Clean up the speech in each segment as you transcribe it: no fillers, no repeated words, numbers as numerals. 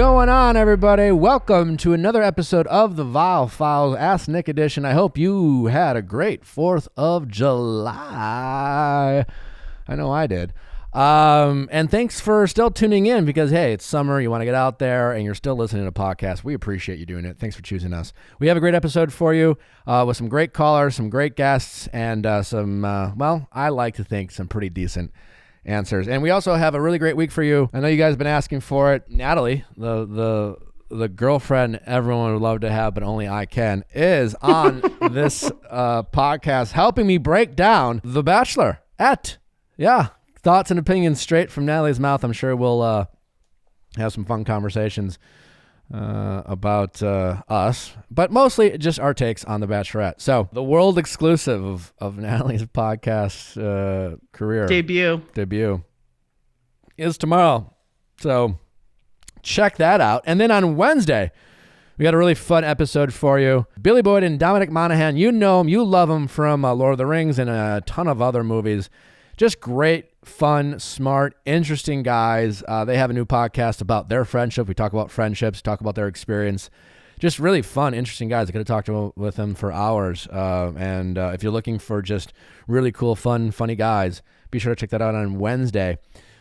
going on, everybody? Welcome to another episode of the Viall Files Ask Nick edition. I hope you had a great 4th of July. I know I did. And thanks for still tuning in because, hey, it's summer. You want to get out there and you're still listening to podcasts. We appreciate you doing it. Thanks for choosing us. We have a great episode for you with some great callers, some great guests, and some, I like to think some pretty decent answers. And we also have a really great week for you. I know you guys have been asking for it. Natalie, the girlfriend everyone would love to have, but only I can, is on this podcast helping me break down The Bachelorette. Yeah. Thoughts and opinions straight from Natalie's mouth. I'm sure we'll have some fun conversations about us, but mostly just our takes on The Bachelorette. So the world exclusive of Natalie's podcast career debut is tomorrow. So check that out. And then on Wednesday, we got a really fun episode for you. Billy Boyd and Dominic Monaghan, you know him, you love him from Lord of the Rings and a ton of other movies. Just great, fun, smart, interesting guys. They have a new podcast about their friendship. We talk about friendships, talk about their experience. Just really fun, interesting guys. I could have talked with them for hours. And if you're looking for just really cool, fun, funny guys, be sure to check that out on Wednesday.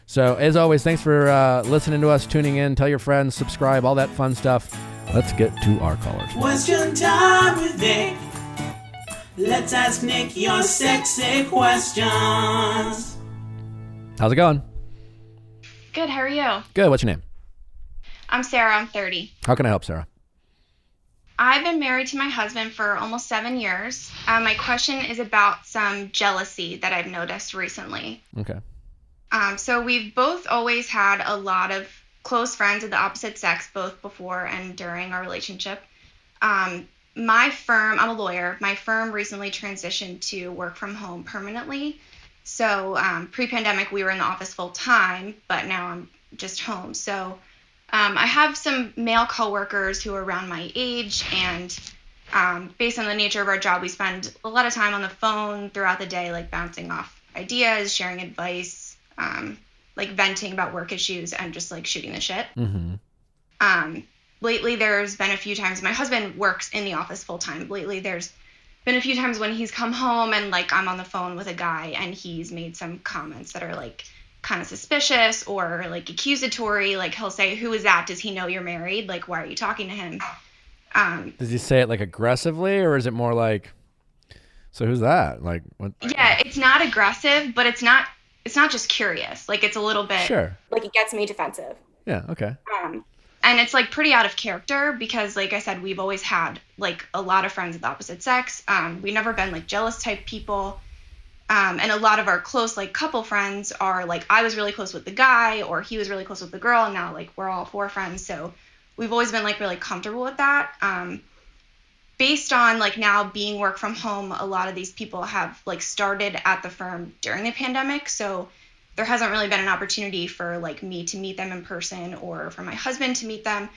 So as always, thanks for listening to us, tuning in. Tell your friends, subscribe, all that fun stuff. Let's get to our callers. Question time with Nick. Let's ask Nick your sexy questions. How's it going? Good, how are you? Good, what's your name? I'm Sarah, I'm 30. How can I help, Sarah? I've been married to my husband for almost 7 years. My question is about some jealousy that I've noticed recently. Okay. So we've both always had a lot of close friends of the opposite sex, both before and during our relationship. My firm, I'm a lawyer, my firm recently transitioned to work from home permanently. So pre-pandemic, we were in the office full time, but now I'm just home. So I have some male coworkers who are around my age, and based on the nature of our job, we spend a lot of time on the phone throughout the day, like bouncing off ideas, sharing advice, like venting about work issues, and just like shooting the shit. Mm-hmm. Lately, there's been a few times, my husband works in the office full time. Lately, there's been a few times when he's come home and like I'm on the phone with a guy and he's made some comments that are like kind of suspicious or like accusatory. Like he'll say, "Who is that? Does he know you're married? Like, why are you talking to him?" Does he say it like aggressively, or is it more like, "So who's that?" Like, what? Yeah, it's not aggressive, but it's not just curious. Like it's a little bit. Sure. Like it gets me defensive. Yeah. Okay. And it's like pretty out of character because, like I said, we've always had like a lot of friends of the opposite sex. We've never been like jealous type people. And a lot of our close like couple friends are like, I was really close with the guy or he was really close with the girl. And now like we're all 4 friends. So we've always been like really comfortable with that. Based on like now being work from home, a lot of these people have like started at the firm during the pandemic. So there hasn't really been an opportunity for like me to meet them in person or for my husband to meet them.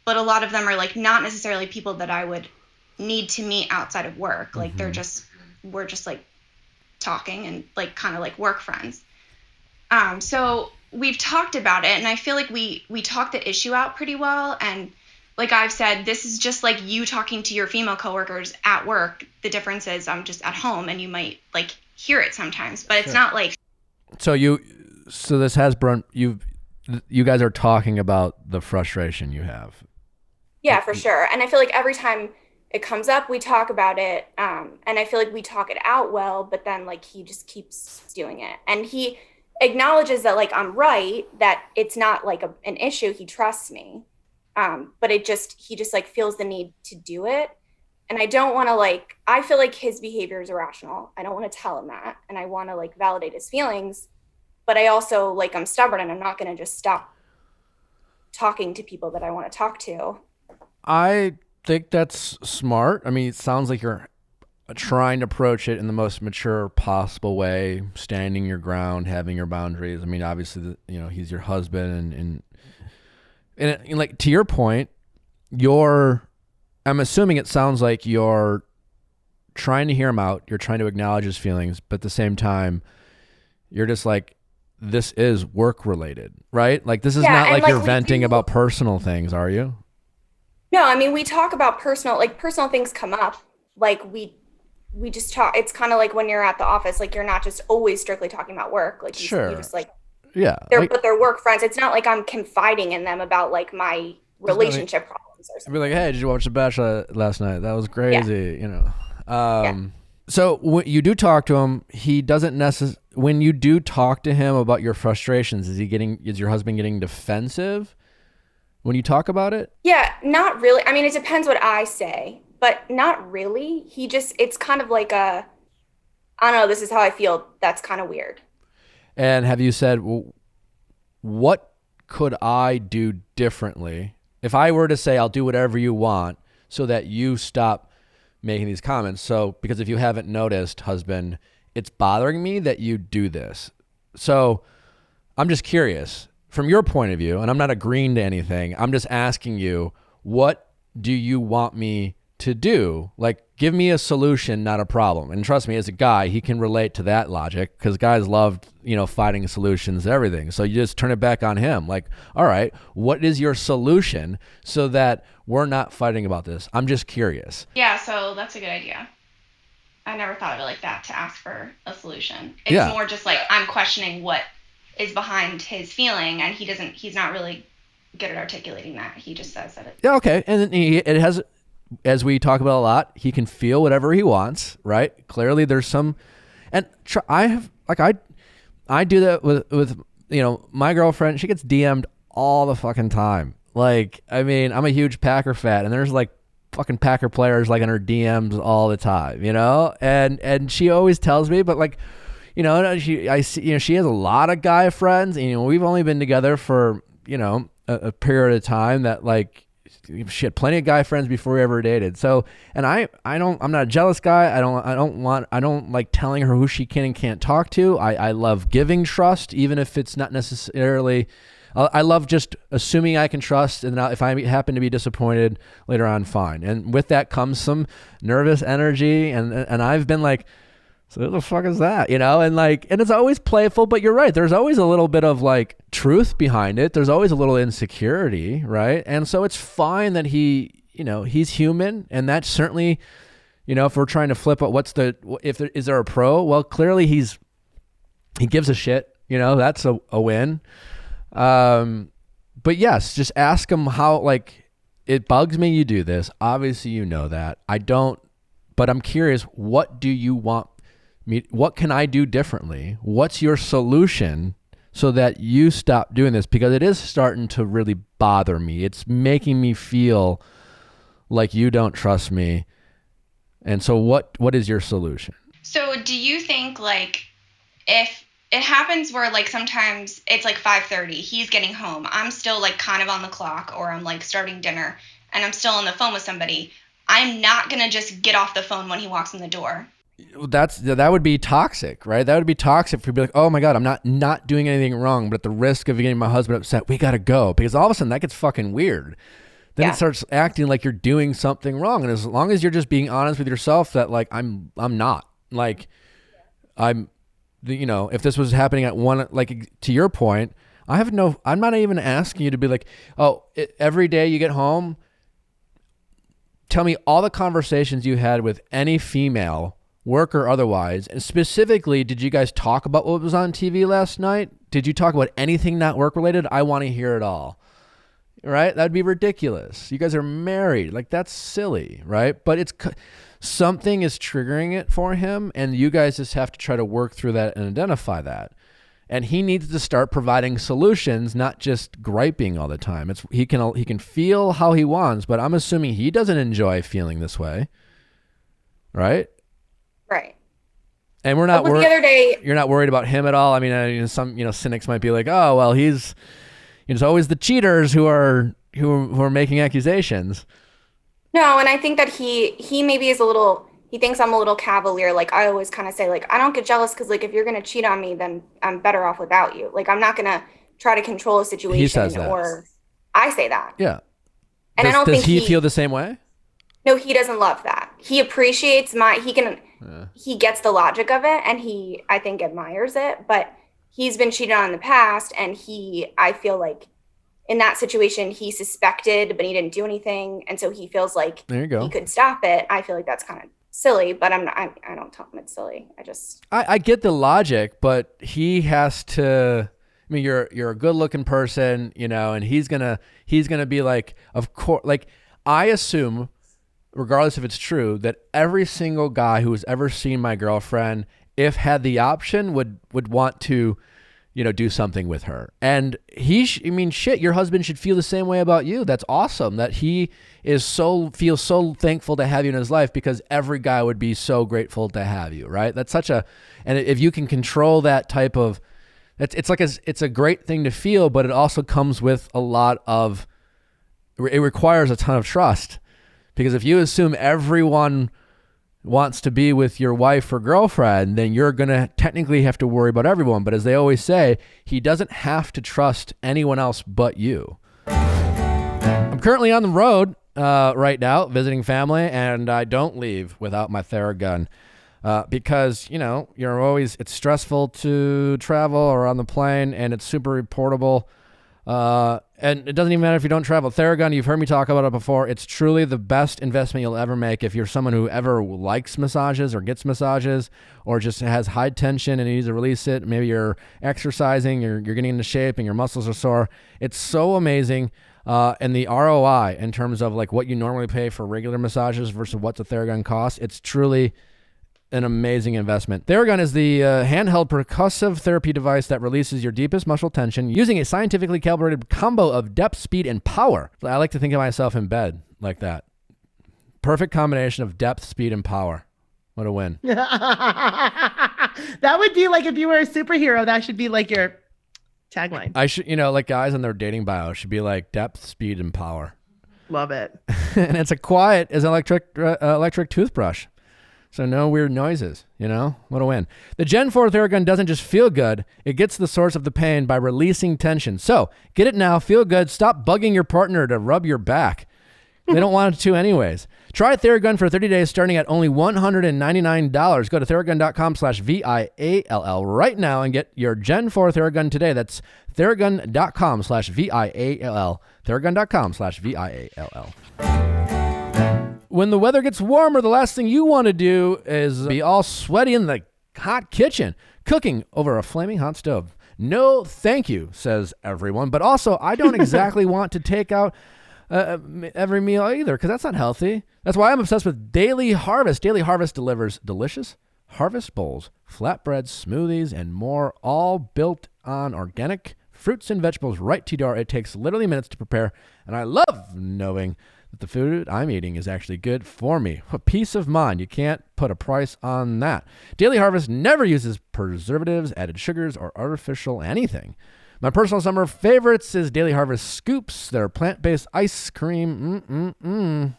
But a lot of them are like not necessarily people that I would need to meet outside of work. Like we're just like talking and like kind of like work friends. So we've talked about it and I feel like we talked the issue out pretty well. And like I've said, this is just like you talking to your female coworkers at work. The difference is I'm just at home and you might like hear it sometimes, but it's not like. So this has brought you guys are talking about the frustration you have. Yeah, for sure. And I feel like every time it comes up, we talk about it. And I feel like we talk it out well, but then like he just keeps doing it. And he acknowledges that like I'm right, that it's not like an issue. He trusts me. But he just like feels the need to do it. And I don't want to like, I feel like his behavior is irrational. I don't want to tell him that. And I want to like validate his feelings. But I also like, I'm stubborn and I'm not going to just stop talking to people that I want to talk to. I think that's smart. I mean, it sounds like you're trying to approach it in the most mature possible way, standing your ground, having your boundaries. I mean, obviously, he's your husband and like to your point, I'm assuming it sounds like you're trying to hear him out. You're trying to acknowledge his feelings, but at the same time, you're just like, this is work related, right? Like this is Yeah, not and, like like, you're we venting do- about personal things, are you? No, I mean, we talk about personal things come up. Like we just talk. It's kind of like when you're at the office, like you're not just always strictly talking about work. Like you Sure. just like Yeah. but they're work friends. It's not like I'm confiding in them about like my relationship problems or I'd something. be like, hey, did you watch The Bachelor last night? That was crazy, you know. Yeah. So when you do talk to him, he doesn't necessarily. When you do talk to him about your frustrations, is your husband getting defensive when you talk about it? Yeah, not really. I mean, it depends what I say, but not really. It's kind of like I don't know, this is how I feel. That's kind of weird. And have you said, well, what could I do differently if I were to say I'll do whatever you want so that you stop making these comments? So because if you haven't noticed, husband, it's bothering me that you do this. So I'm just curious from your point of view, and I'm not agreeing to anything. I'm just asking you, what do you want me to do? Like, give me a solution, not a problem. And trust me, as a guy, he can relate to that logic because guys love, finding solutions to everything. So you just turn it back on him. Like, all right, what is your solution so that we're not fighting about this? I'm just curious. Yeah, so that's a good idea. I never thought of it like that, to ask for a solution. It's more just like I'm questioning what is behind his feeling, and he's not really good at articulating that. He just says that Yeah, okay. And then it has, as we talk about a lot, he can feel whatever he wants, right? Clearly there's some, and I do that with my girlfriend. She gets DM'd all the fucking time. Like, I mean, I'm a huge Packer fan, and there's like fucking Packer players like in her DMs all the time, and she always tells me, but like, she has a lot of guy friends, and we've only been together for a period of time that like she had plenty of guy friends before we ever dated. So, and I'm not a jealous guy. I don't like telling her who she can and can't talk to. I love giving trust, even if it's not necessarily. I love just assuming I can trust, and if I happen to be disappointed later on, fine. And with that comes some nervous energy, and I've been like, so who the fuck is that? And it's always playful, but you're right. There's always a little bit of like truth behind it. There's always a little insecurity, right? And so it's fine that he's human, and that's certainly, if we're trying to flip it, is there a pro? Well, clearly he gives a shit. That's a win. But yes, just ask him how, like, it bugs me you do this. Obviously, you know that. I don't, but I'm curious, what do you want me, what can I do differently? What's your solution so that you stop doing this? Because it is starting to really bother me. It's making me feel like you don't trust me. And so what is your solution? So do you think, like, if it happens where like sometimes it's like 5:30, he's getting home, I'm still like kind of on the clock, or I'm like starting dinner and I'm still on the phone with somebody, I'm not going to just get off the phone when he walks in the door. That would be toxic, right? That would be toxic for you to be like, oh my God, I'm not doing anything wrong, but at the risk of getting my husband upset, we got to go. Because all of a sudden that gets fucking weird. Then it starts acting like you're doing something wrong. And as long as you're just being honest with yourself that like, I'm not, like, if this was happening at one, like to your point, I'm not even asking you to be like, oh, every day you get home, tell me all the conversations you had with any female, work or otherwise. And specifically, did you guys talk about what was on TV last night? Did you talk about anything not work related? I want to hear it all. Right? That'd be ridiculous. You guys are married. Like, that's silly, right? But something is triggering it for him, and you guys just have to try to work through that and identify that. And he needs to start providing solutions, not just griping all the time. He can feel how he wants, but I'm assuming he doesn't enjoy feeling this way, right? Right. And we're not the other day, you're not worried about him at all. I mean, some cynics might be like, oh well, it's always the cheaters who are making accusations. No, and I think that he maybe is he thinks I'm a little cavalier. Like, I always kind of say, like, I don't get jealous because, like, if you're going to cheat on me, then I'm better off without you. Like, I'm not going to try to control a situation. He says that. Or I say that. Yeah. And I don't think he feel the same way? No, he doesn't love that. He appreciates he gets the logic of it, and I think admires it, but he's been cheated on in the past, and I feel like in that situation he suspected, but he didn't do anything, and so he feels like there you go. He could stop it. I feel like that's kind of silly, but I don't tell him it's silly. I get the logic, but he has to. I mean, you're a good looking person, you know, and he's gonna be like, of course, like I assume, regardless if it's true, that every single guy who has ever seen my girlfriend, if had the option, would want to, you know, do something with her. And shit, your husband should feel the same way about you. That's awesome that he feels so thankful to have you in his life, because every guy would be so grateful to have you, right? That's and if you can control that type of, it's a great thing to feel, but it also comes with a lot of, it requires a ton of trust, because if you assume everyone wants to be with your wife or girlfriend, then you're going to technically have to worry about everyone. But as they always say, he doesn't have to trust anyone else but you. I'm currently on the road right now visiting family, and I don't leave without my Theragun. Because, you know, it's stressful to travel or on the plane, and it's super portable. And it doesn't even matter if you don't travel. Theragun, you've heard me talk about it before. It's truly the best investment you'll ever make if you're someone who ever likes massages or gets massages, or just has high tension and you need to release it. Maybe you're exercising, you're getting into shape and your muscles are sore. It's so amazing. And the ROI in terms of like what you normally pay for regular massages versus what the Theragun costs, it's truly an amazing investment. Theragun is the handheld percussive therapy device that releases your deepest muscle tension using a scientifically calibrated combo of depth, speed, and power. I like to think of myself in bed like that. Perfect combination of depth, speed, and power. What a win. That would be like if you were a superhero, that should be like your tagline. I should, like guys in their dating bio should be like depth, speed, and power. Love it. And it's quiet as an electric toothbrush. So no weird noises, What a win. The Gen 4 Theragun doesn't just feel good, it gets to the source of the pain by releasing tension. So get it now, feel good, stop bugging your partner to rub your back. They don't want it to anyways. Try Theragun for 30 days starting at only $199. Go to Theragun.com/VIALL right now and get your Gen 4 Theragun today. That's Theragun.com/VIALL. Theragun.com/VIALL. When the weather gets warmer, the last thing you want to do is be all sweaty in the hot kitchen, cooking over a flaming hot stove. No, thank you, says everyone. But also, I don't exactly want to take out every meal either, because that's not healthy. That's why I'm obsessed with Daily Harvest. Daily Harvest delivers delicious harvest bowls, flatbreads, smoothies, and more, all built on organic fruits and vegetables right to your door. It takes literally minutes to prepare, and I love knowing that the food I'm eating is actually good for me. A peace of mind. You can't put a price on that. Daily Harvest never uses preservatives, added sugars, or artificial anything. My personal summer favorites is Daily Harvest Scoops. They're plant-based ice cream.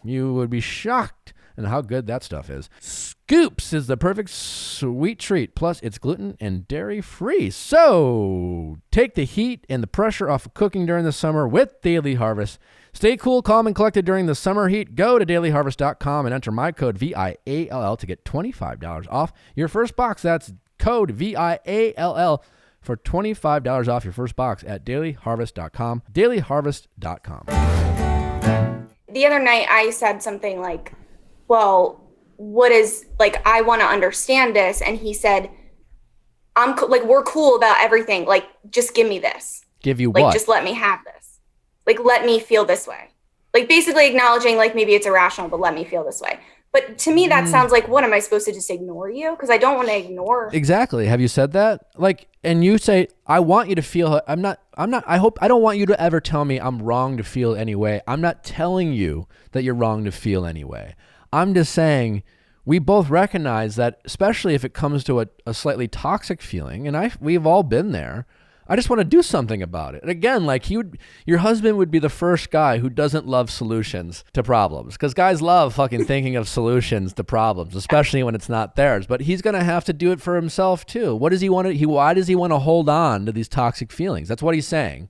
You would be shocked at how good that stuff is. Scoops is the perfect sweet treat. Plus, it's gluten and dairy-free. So, take the heat and the pressure off of cooking during the summer with Daily Harvest. Stay cool, calm, and collected during the summer heat. Go to dailyharvest.com and enter my code VIALL to get $25 off your first box. That's code VIALL for $25 off your first box at dailyharvest.com. Dailyharvest.com. The other night I said something like, well, what is, like, I want to understand this. And he said, we're cool about everything. Like, just give me this. Give you like, what? Just let me have this. Like, let me feel this way. Like, basically acknowledging, like, maybe it's irrational, but let me feel this way. But to me, that sounds like, what, am I supposed to just ignore you? Because I don't want to ignore. Exactly. Have you said that? Like, and you say, I want you to feel, I don't want you to ever tell me I'm wrong to feel any way. I'm not telling you that you're wrong to feel any way. I'm just saying we both recognize that, especially if it comes to a slightly toxic feeling, and we've all been there, I just want to do something about it. And again, like your husband would be the first guy who doesn't love solutions to problems, because guys love fucking thinking of solutions to problems, especially when it's not theirs. But he's going to have to do it for himself too. What does he want to, why does he want to hold on to these toxic feelings? That's what he's saying.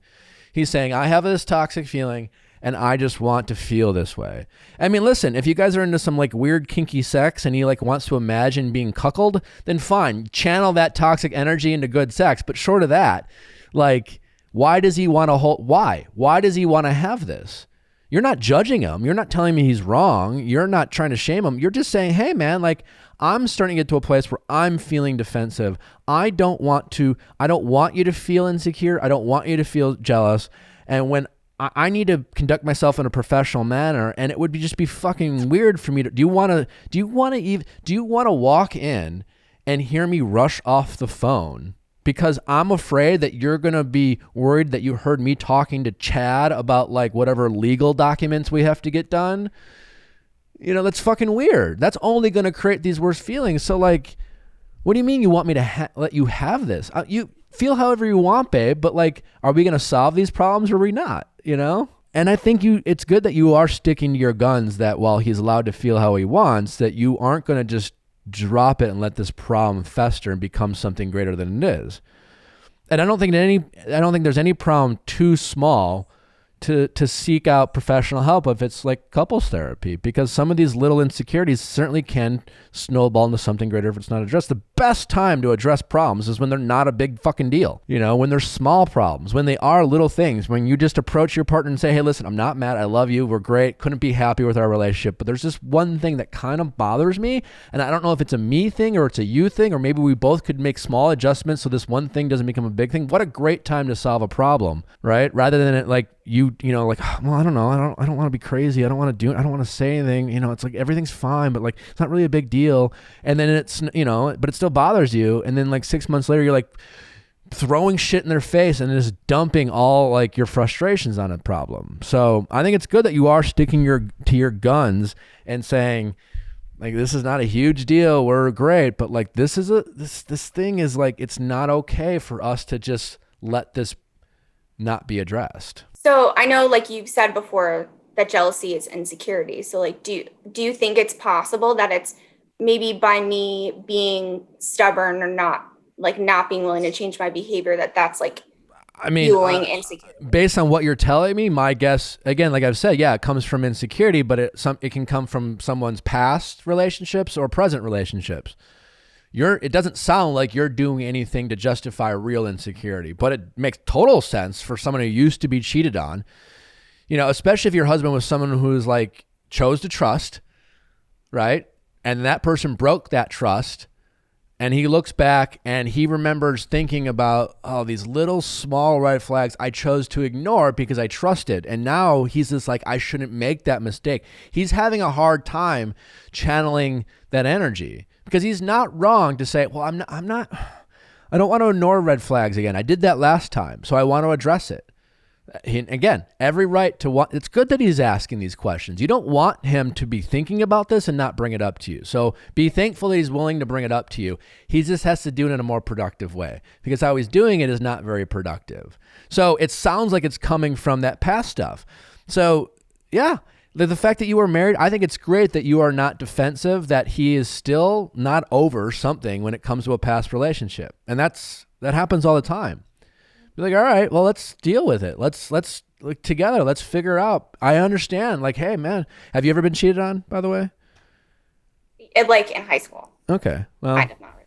He's saying, I have this toxic feeling and I just want to feel this way. I mean, listen, if you guys are into some like weird kinky sex and he like wants to imagine being cuckolded, then fine, channel that toxic energy into good sex. But short of that, like, why does he want to why does he want to have this? You're not judging him. You're not telling me he's wrong. You're not trying to shame him. You're just saying, hey man, like, I'm starting to get to a place where I'm feeling defensive. I don't want you to feel insecure. I don't want you to feel jealous. And when I need to conduct myself in a professional manner, and it would just be fucking weird for me to, do you want to walk in and hear me rush off the phone because I'm afraid that you're going to be worried that you heard me talking to Chad about like whatever legal documents we have to get done? You know, that's fucking weird. That's only going to create these worse feelings. So like, what do you mean you want me to let you have this? You feel however you want, babe, but like, are we going to solve these problems or are we not, you know? And I think it's good that you are sticking to your guns, that while he's allowed to feel how he wants, that you aren't going to just drop it and let this problem fester and become something greater than it is. And I don't think there's any problem too small to seek out professional help if it's like couples therapy, because some of these little insecurities certainly can snowball into something greater if it's not addressed. The best time to address problems is when they're not a big fucking deal, you know, when they're small problems, when they are little things, when you just approach your partner and say, hey, listen, I'm not mad. I love you. We're great. Couldn't be happy with our relationship. But there's this one thing that kind of bothers me. And I don't know if it's a me thing or it's a you thing, or maybe we both could make small adjustments so this one thing doesn't become a big thing. What a great time to solve a problem, right? Rather than it like, you know, like, well, I don't know. I don't want to be crazy. I don't want to say anything. You know, it's like everything's fine, but like, it's not really a big deal. And then it's, you know, but it still bothers you. And then like 6 months later, you're like throwing shit in their face and just dumping all like your frustrations on a problem. So I think it's good that you are sticking to your guns and saying, like, this is not a huge deal. We're great. But like, this thing is like, it's not okay for us to just let this not be addressed. So I know, like you've said before, that jealousy is insecurity. So like, do you think it's possible that it's maybe by me being stubborn or not being willing to change my behavior, that's like, I mean, fueling insecurity? Based on what you're telling me, my guess, again, like I've said, yeah, it comes from insecurity, but it can come from someone's past relationships or present relationships. It doesn't sound like you're doing anything to justify real insecurity, but it makes total sense for someone who used to be cheated on, you know, especially if your husband was someone who's like chose to trust, right? And that person broke that trust, and he looks back and he remembers thinking about, oh, these little small red flags I chose to ignore because I trusted. And now he's just like, I shouldn't make that mistake. He's having a hard time channeling that energy. Because he's not wrong to say, well, I don't want to ignore red flags again. I did that last time, so I want to address it. Again, every right to want. It's good that he's asking these questions. You don't want him to be thinking about this and not bring it up to you. So be thankful that he's willing to bring it up to you. He just has to do it in a more productive way, because how he's doing it is not very productive. So it sounds like it's coming from that past stuff. So yeah. The fact that you were married, I think it's great that you are not defensive, that he is still not over something when it comes to a past relationship. And that happens all the time. Be like, all right, well, let's deal with it. Let's like, together, let's figure out. I understand. Like, hey, man, have you ever been cheated on, by the way? Like in high school. Okay. Well, I did not.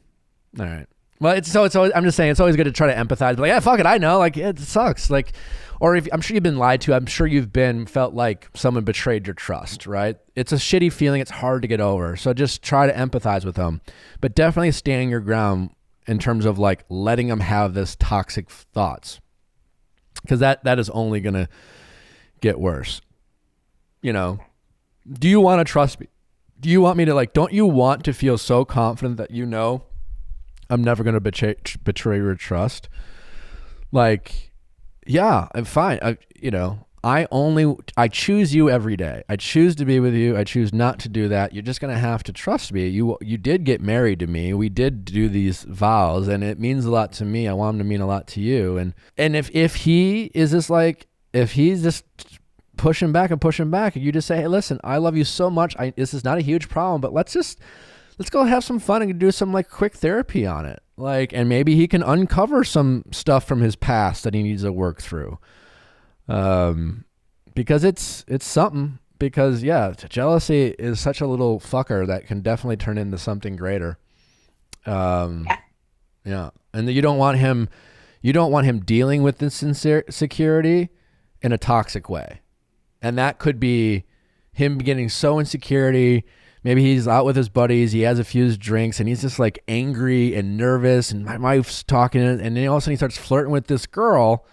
All right. Well, it's always, I'm just saying, it's always good to try to empathize. But like, yeah, fuck it, I know. Like, it sucks. Like, or if I'm sure you've been lied to, I'm sure you've felt like someone betrayed your trust, right? It's a shitty feeling. It's hard to get over. So just try to empathize with them, but definitely stand your ground in terms of like letting them have this toxic thoughts, because that is only going to get worse. You know, do you want to trust me? Do you want me to like, don't you want to feel so confident that, you know, I'm never going to betray your trust? Like, yeah, I'm fine. I choose you every day. I choose to be with you. I choose not to do that. You're just going to have to trust me. You did get married to me. We did do these vows, and it means a lot to me. I want them to mean a lot to you. And if he is just like, if he's just pushing back, and you just say, hey, listen, I love you so much. This is not a huge problem, but let's go have some fun and do some like quick therapy on it. Like, and maybe he can uncover some stuff from his past that he needs to work through. because it's something. Because jealousy is such a little fucker that can definitely turn into something greater. Yeah, and you don't want him dealing with this insecurity in a toxic way, and that could be him getting so insecurity. Maybe he's out with his buddies, he has a few drinks, and he's just like angry and nervous, and my wife's talking, and then all of a sudden he starts flirting with this girl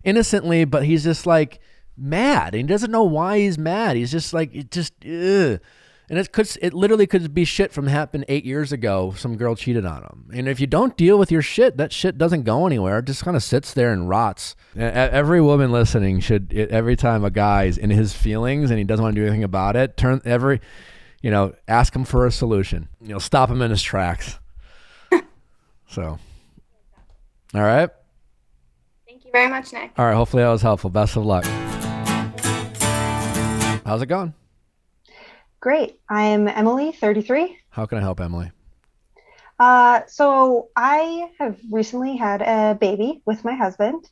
innocently, but he's just like mad, and he doesn't know why he's mad. He's just like, ugh. And it literally could be shit from happened 8 years ago. Some girl cheated on him. And if you don't deal with your shit, that shit doesn't go anywhere. It just kind of sits there and rots. Every woman listening should, every time a guy's in his feelings and he doesn't want to do anything about it, ask him for a solution. Stop him in his tracks. So, all right. Thank you very much, Nick. All right. Hopefully that was helpful. Best of luck. How's it going? Great. I'm Emily, 33. How can I help, Emily? So I have recently had a baby with my husband,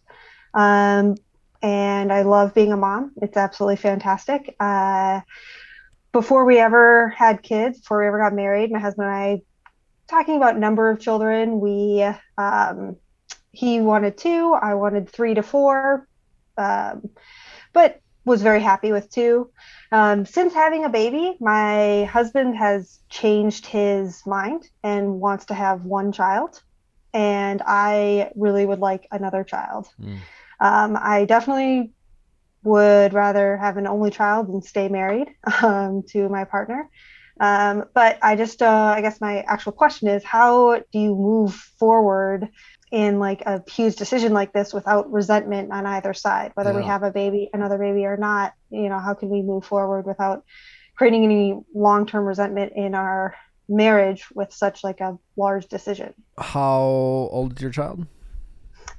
and I love being a mom. It's absolutely fantastic. Before we ever had kids, before we ever got married, my husband and I, talking about number of children, he wanted 2, I wanted 3 to 4, but was very happy with 2. Since having a baby, my husband has changed his mind and wants to have 1 child, and I really would like another child. I definitely would rather have an only child than stay married to my partner. But I guess my actual question is, how do you move forward in like a huge decision like this without resentment on either side, whether we have another baby or not? How can we move forward without creating any long-term resentment in our marriage with such like a large decision? How old is your child?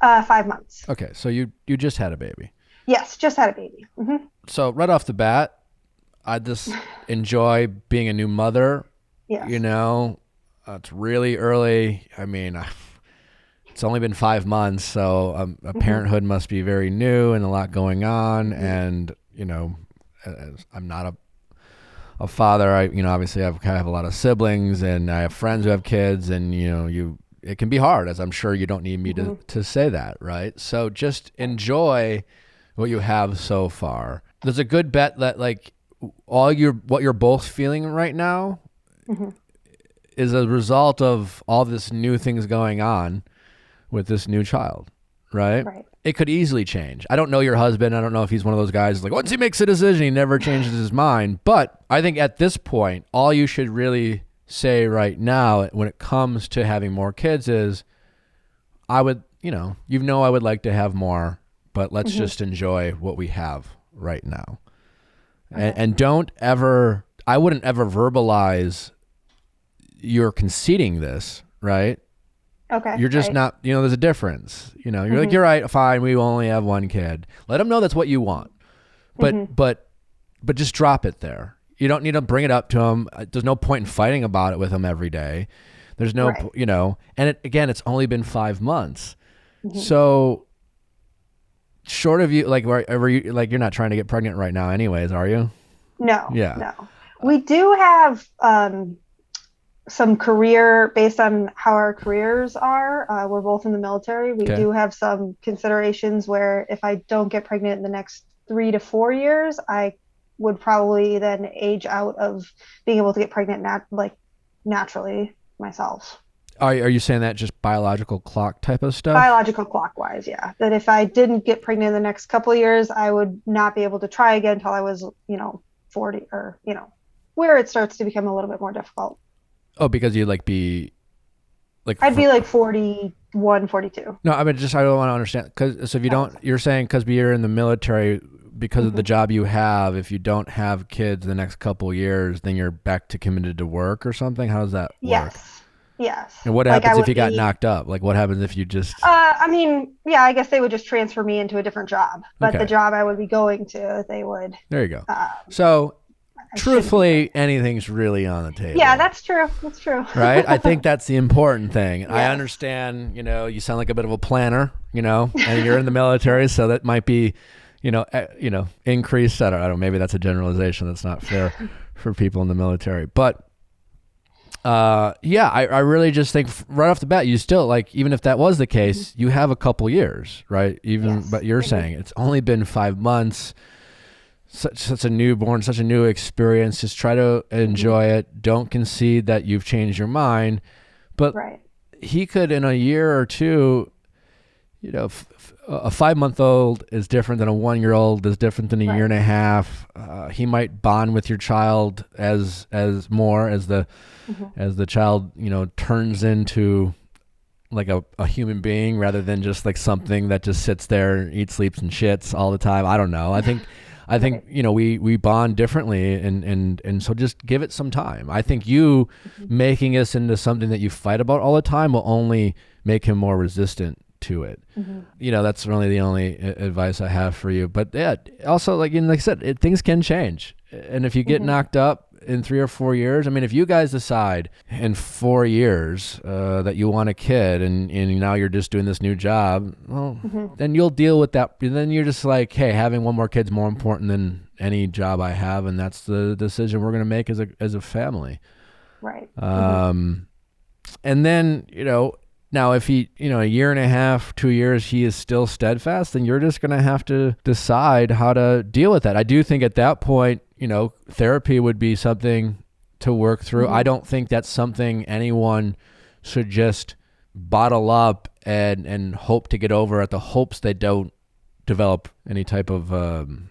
5 months. Okay, so you just had a baby. Yes, just had a baby. Mm-hmm. So right off the bat, I just enjoy being a new mother. Yes. It's really early. I mean, it's only been 5 months, so parenthood must be very new and a lot going on. And I'm not a father. Obviously I have a lot of siblings, and I have friends who have kids, and it can be hard, as I'm sure you don't need me to say that, right? So just enjoy what you have so far. There's a good bet that like what you're both feeling right now is a result of all this new things going on with this new child, right? Right. It could easily change. I don't know your husband. I don't know if he's one of those guys like once he makes a decision, he never changes his mind. But I think at this point, all you should really say right now when it comes to having more kids is, I would like to have more, but let's just enjoy what we have right now. Okay. And I wouldn't ever verbalize you're conceding this, right? Okay. You're just not, there's a difference. You're like, you're right, fine, we only have 1 kid. Let them know that's what you want. But just drop it there. You don't need to bring it up to him. There's no point in fighting about it with him every day. There's no, and it's only been 5 months. So short of you, like, you're not trying to get pregnant right now anyways, are you? No. Yeah. No. We do have some career, based on how our careers are. We're both in the military. We do have some considerations where if I don't get pregnant in the next 3 to 4 years, I would probably then age out of being able to get pregnant naturally myself. Are you saying that just biological clock type of stuff? Biological clockwise, yeah. That if I didn't get pregnant in the next couple of years, I would not be able to try again until I was, 40 or, where it starts to become a little bit more difficult. Oh, because you'd be I'd be like 41, 42. No, I don't want to understand. So if you don't, you're saying because you're in the military, because of the job you have, if you don't have kids the next couple of years, then you're back to committed to work or something? How does that work? Yes. And what happens if you got knocked up? Like, what happens if you just... I guess they would just transfer me into a different job. But the job I would be going to, they would... There you go. So, truthfully, anything's really on the table. Yeah, that's true. That's true. Right? I think that's the important thing. Yes. I understand, you sound like a bit of a planner, and you're in the military, so that might be... increase. I don't know. Maybe that's a generalization. That's not fair for people in the military. But I really just think right off the bat, you still like, even if that was the case, you have a couple years, right? But you're saying it's only been 5 months. Such a newborn, such a new experience. Just try to enjoy it. Don't concede that you've changed your mind. But he could, in a year or two, a 5-month-old is different than a 1-year-old, is different than a year and a half. He might bond with your child as more as the child, turns into like a human being rather than just like something that just sits there and eats, sleeps, and shits all the time. I don't know. I think we bond differently, and so just give it some time. I think you making us into something that you fight about all the time will only make him more resistant to it. That's really the only advice I have for you. But yeah, also like I said, things can change, and if you get knocked up in 3 or 4 years, I mean, if you guys decide in 4 years that you want a kid, and now you're just doing this new job, well, then you'll deal with that. Then you're just like, hey, having one more kid's more important than any job I have, and that's the decision we're going to make as a family. Right. And then now if he, a year and a half, 2 years, he is still steadfast, then you're just going to have to decide how to deal with that. I do think at that point, therapy would be something to work through. I don't think that's something anyone should just bottle up and hope to get over at the hopes they don't develop any type of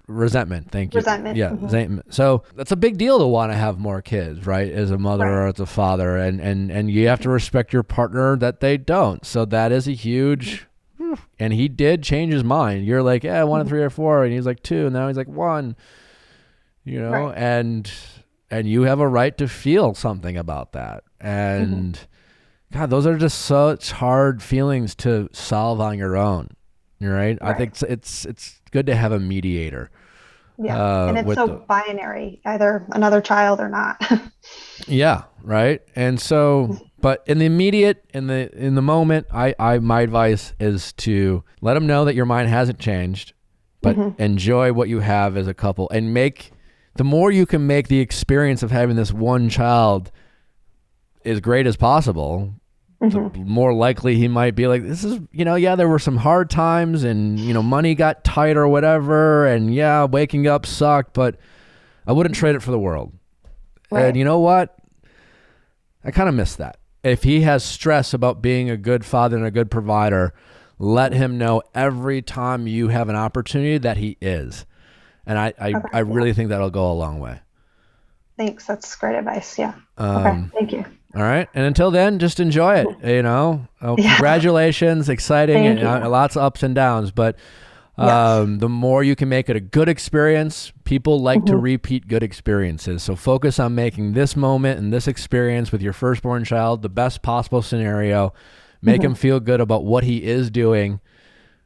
resentment. Thank you. Resentment. Yeah. Resentment. So that's a big deal to want to have more kids, right? As a mother or as a father. And you have to respect your partner that they don't. So that is a huge, and he did change his mind. You're like, yeah, I wanted 3 or 4. And he's like 2. And now he's like 1. And you have a right to feel something about that. And God, those are just such hard feelings to solve on your own. Right? I think it's good to have a mediator. Yeah. And it's so binary, either another child or not. Yeah. Right. And so, but in the immediate, in the moment, my advice is to let them know that your mind hasn't changed, but enjoy what you have as a couple, and the more you can make the experience of having this one child as great as possible, the more likely he might be like, this is, there were some hard times, and, money got tight or whatever. And yeah, waking up sucked, but I wouldn't trade it for the world. Right. And you know what? I kind of miss that. If he has stress about being a good father and a good provider, let him know every time you have an opportunity that he is. And I really think that'll go a long way. Thanks. That's great advice. Yeah. Okay. Thank you. All right. And until then, just enjoy it. Congratulations. Exciting. And lots of ups and downs. But the more you can make it a good experience, people like to repeat good experiences. So focus on making this moment and this experience with your firstborn child the best possible scenario. Make him feel good about what he is doing.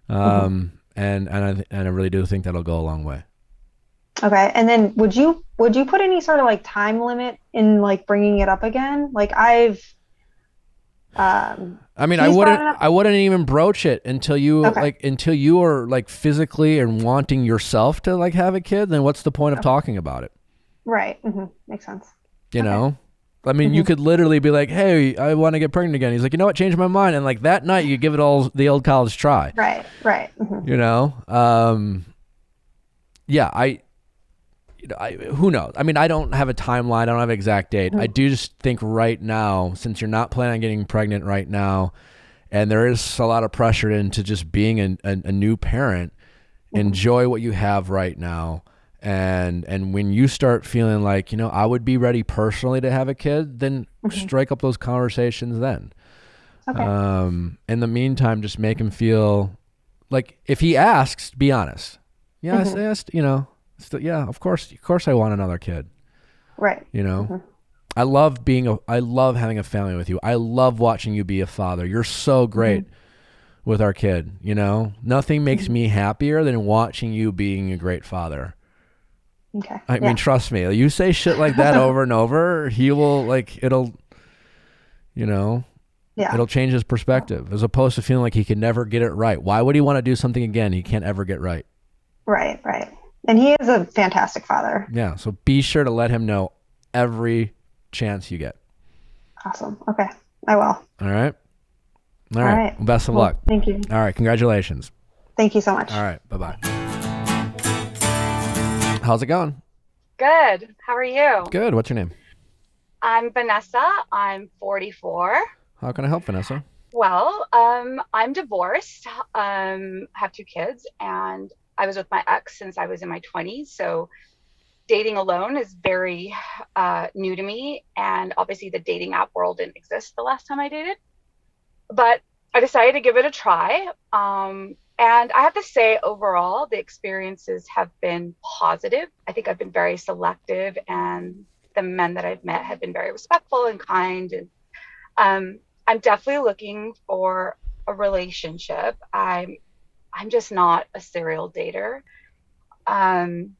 And I really do think that'll go a long way. Okay. And then would you put any sort of like time limit in like bringing it up again? Like I wouldn't even broach it until you until you are like physically and wanting yourself to like have a kid. Then what's the point of talking about it? Right. Makes sense. You know, I mean, you could literally be like, hey, I want to get pregnant again. He's like, you know what? Changed my mind. And like that night you give it all the old college try. Right. Who knows? I mean, I don't have a timeline. I don't have an exact date. I do just think right now, since you're not planning on getting pregnant right now, and there is a lot of pressure into just being a new parent, enjoy what you have right now. And when you start feeling like, I would be ready personally to have a kid, then strike up those conversations then. Okay. In the meantime, just make him feel like if he asks, be honest. Yeah, I asked, yeah, of course I want another kid. Right. I love having a family with you. I love watching you be a father. You're so great with our kid, Nothing makes me happier than watching you being a great father. Okay. I mean, trust me, you say shit like that over and over, he will it'll change his perspective as opposed to feeling like he can never get it right. Why would he want to do something again he can't ever get right? Right, right. And he is a fantastic father. Yeah. So be sure to let him know every chance you get. Awesome. Okay. I will. All right. All All right. right. Well, best of Well, luck. Thank you. All right. Congratulations. Thank you so much. All right. Bye-bye. How's it going? Good. How are you? Good. What's your name? I'm Vanessa. I'm 44. How can I help, Vanessa? Well, I'm divorced. Have 2 kids, and I was with my ex since I was in my 20s. So dating alone is very new to me. And obviously the dating app world didn't exist the last time I dated. But I decided to give it a try. And I have to say, overall, the experiences have been positive. I think I've been very selective, and the men that I've met have been very respectful and kind. And I'm definitely looking for a relationship. I'm just not a serial dater. And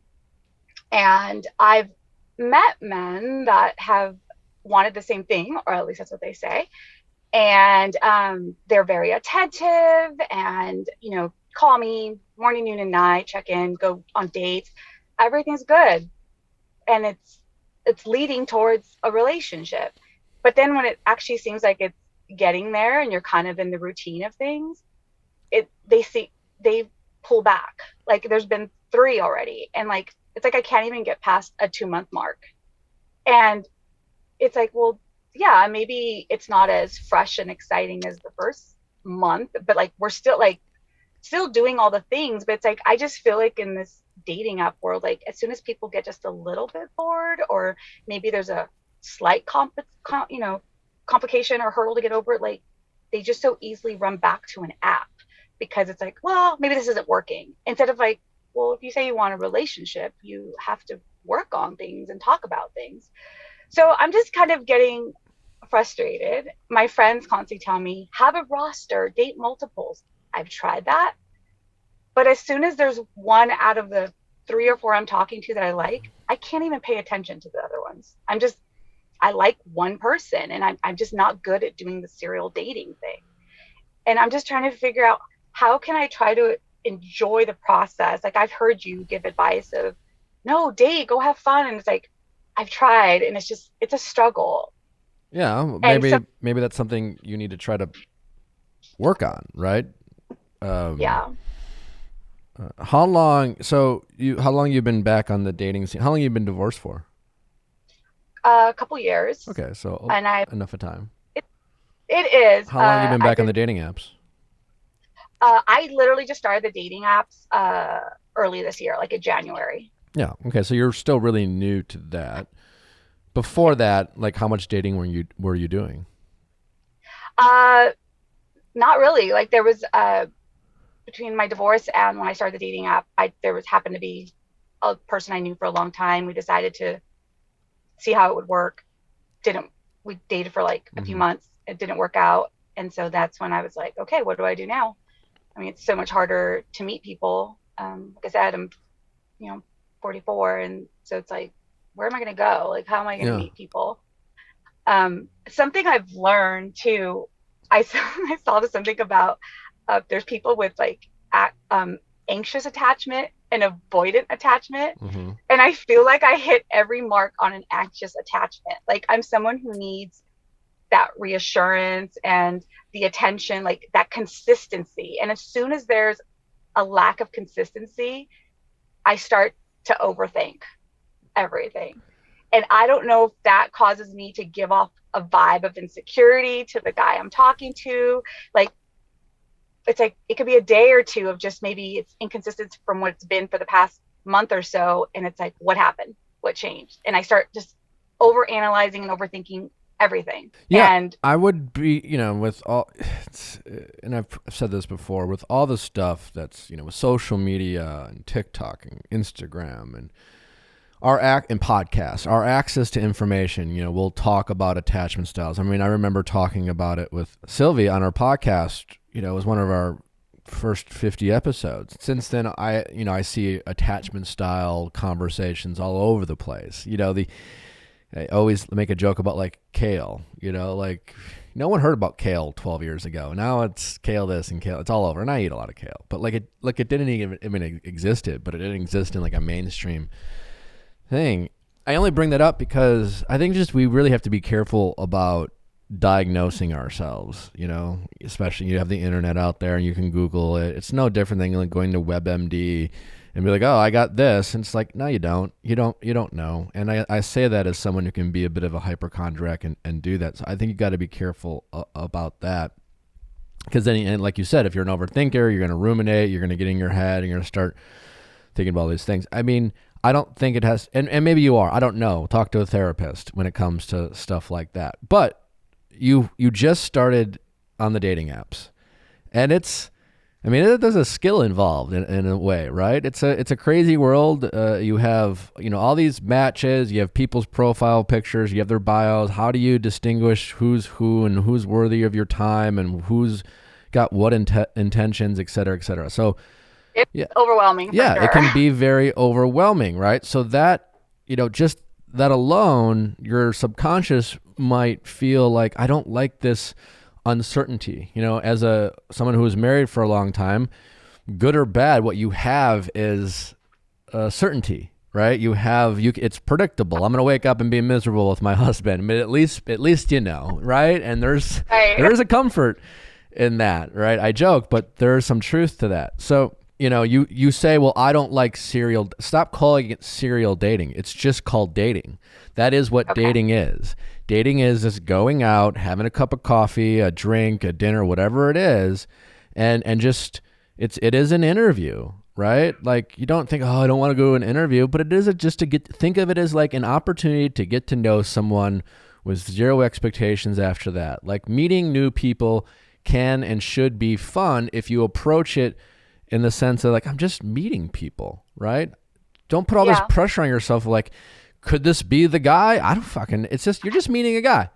I've met men that have wanted the same thing, or at least that's what they say. And they're very attentive and, call me morning, noon, and night, check in, go on dates. Everything's good. And it's leading towards a relationship. But then when it actually seems like it's getting there and you're kind of in the routine of things, they pull back. Like there's been 3 already. And like, it's like I can't even get past a 2-month mark. And it's like, well, yeah, maybe it's not as fresh and exciting as the first month, but like we're still doing all the things. But it's like I just feel like in this dating app world, like as soon as people get just a little bit bored, or maybe there's a slight complication or hurdle to get over, like they just so easily run back to an app because it's like, well, maybe this isn't working. Instead of like, well, if you say you want a relationship, you have to work on things and talk about things. So I'm just kind of getting frustrated. My friends constantly tell me, have a roster, date multiples. I've tried that. But as soon as there's one out of the 3 or 4 I'm talking to that I like, I can't even pay attention to the other ones. I like one person, and I'm just not good at doing the serial dating thing. And I'm just trying to figure out, how can I try to enjoy the process? Like I've heard you give advice of, no, date, go have fun. And it's like, I've tried, and it's a struggle. Yeah, maybe that's something you need to try to work on, right? Yeah. How long you've been back on the dating scene? How long you been divorced for? A couple years. Okay, so and enough of time. It is. How long you been back on the dating apps? I literally just started the dating apps early this year, like in January. Yeah. Okay, so you're still really new to that. Before that, like how much dating were you doing? Not really. Like there was between my divorce and when I started the dating app, happened to be a person I knew for a long time. We decided to see how it would work. We dated for like a few months. It didn't work out. And so that's when I was like, okay, what do I do now? I mean, it's so much harder to meet people. Like I said, I'm, 44. And so it's like, where am I going to go? Like, how am I going to meet people? Something I've learned too, I saw something about, there's people with like anxious attachment and avoidant attachment. Mm-hmm. And I feel like I hit every mark on an anxious attachment. Like I'm someone who needs that reassurance and the attention, like that consistency. And as soon as there's a lack of consistency, I start to overthink everything. And I don't know if that causes me to give off a vibe of insecurity to the guy I'm talking to. Like, it's like, it could be a day or two of just maybe it's inconsistent from what it's been for the past month or so. And it's like, what happened? What changed? And I start just overanalyzing and overthinking everything. Yeah, and I would be, with all, and I've said this before, with all the stuff that's, with social media and TikTok and Instagram and and podcasts, our access to information, we'll talk about attachment styles. I mean, I remember talking about it with Sylvia on our podcast. It was one of our first 50 episodes. Since then, I see attachment style conversations all over the place. I always make a joke about like kale, like no one heard about kale 12 years ago. Now it's kale this and kale. It's all over. And I eat a lot of kale. But like it didn't even it existed, but it didn't exist in like a mainstream thing. I only bring that up because I think just we really have to be careful about diagnosing ourselves, you know, especially you have the internet out there and you can Google it. It's no different than like going to WebMD and be like, oh, I got this. And it's like, no, you don't. You don't know. And I say that as someone who can be a bit of a hypochondriac and do that. So I think you got to be careful about that. Because then, and like you said, if you're an overthinker, you're going to ruminate, you're going to get in your head, and you're going to start thinking about all these things. I mean, I don't think it has, and maybe you are, I don't know. Talk to a therapist when it comes to stuff like that. But you just started on the dating apps, and there's a skill involved in a way, right? It's a crazy world. You have, all these matches, you have people's profile pictures, you have their bios. How do you distinguish who's who and who's worthy of your time and who's got what intentions, et cetera, et cetera. So it's overwhelming. Yeah, sure. It can be very overwhelming, right? So that, just that alone, your subconscious might feel like, I don't like this uncertainty. As someone who was married for a long time, good or bad, what you have is certainty, right? It's predictable. I'm going to wake up and be miserable with my husband, but at least right? And there's a comfort in that, right? I joke, but there's some truth to that. So, you say, well, I don't like stop calling it serial dating. It's just called dating. That is what dating is. Dating is just going out, having a cup of coffee, a drink, a dinner, whatever it is, and just it is an interview, right? Like, you don't think, oh, I don't want to go to an interview, but it is just think of it as like an opportunity to get to know someone with zero expectations after that. Like, meeting new people can and should be fun if you approach it in the sense of like, I'm just meeting people, right? Don't put all this pressure on yourself of like, could this be the guy? It's just, you're just meeting a guy,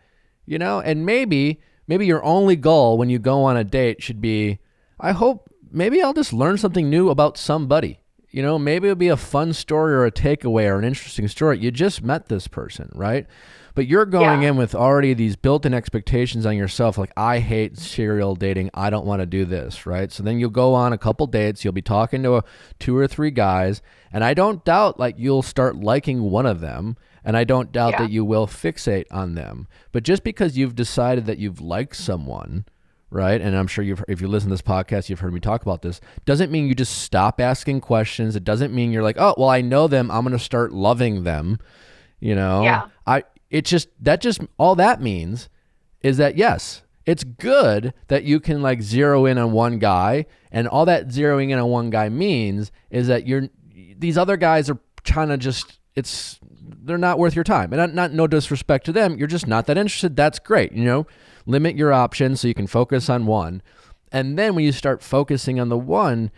and maybe your only goal when you go on a date should be, maybe I'll just learn something new about somebody, maybe it'll be a fun story or a takeaway or an interesting story. You just met this person, right? But you're going in with already these built-in expectations on yourself, like, I hate serial dating. I don't want to do this, right? So then you'll go on a couple dates. You'll be talking to 2 or 3 guys, and I don't doubt like you'll start liking one of them, and I don't doubt that you will fixate on them. But just because you've decided that you've liked someone, right? And I'm sure if you listen to this podcast, you've heard me talk about this, doesn't mean you just stop asking questions. It doesn't mean you're like, oh, well, I know them, I'm going to start loving them, all that means is that, yes, it's good that you can like zero in on one guy, and all that zeroing in on one guy means is that these other guys are trying to they're not worth your time. And not no disrespect to them, you're just not that interested. That's great. Limit your options so you can focus on one. And then when you start focusing on the one,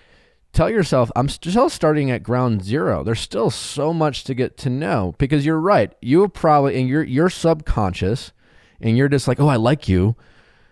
tell yourself, I'm still starting at ground zero. There's still so much to get to know, because you're right. You probably, and you're subconscious, and you're just like, oh, I like you.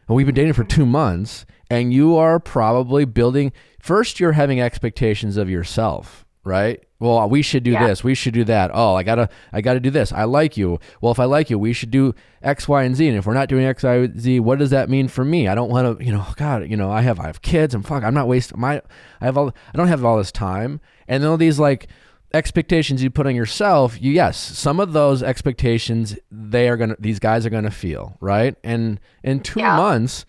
And we've been dating for 2 months, and you are probably building, first you're having expectations of yourself, right? Well, we should do this. We should do that. Oh, I gotta do this. I like you. Well, if I like you, we should do X, Y, and Z. And if we're not doing X, Y, Z, what does that mean for me? I don't want to, God, I have kids, and I'm not wasting I don't have all this time. And then all these like expectations you put on yourself, yes, some of those expectations, these guys are gonna feel, right? And in 2 months,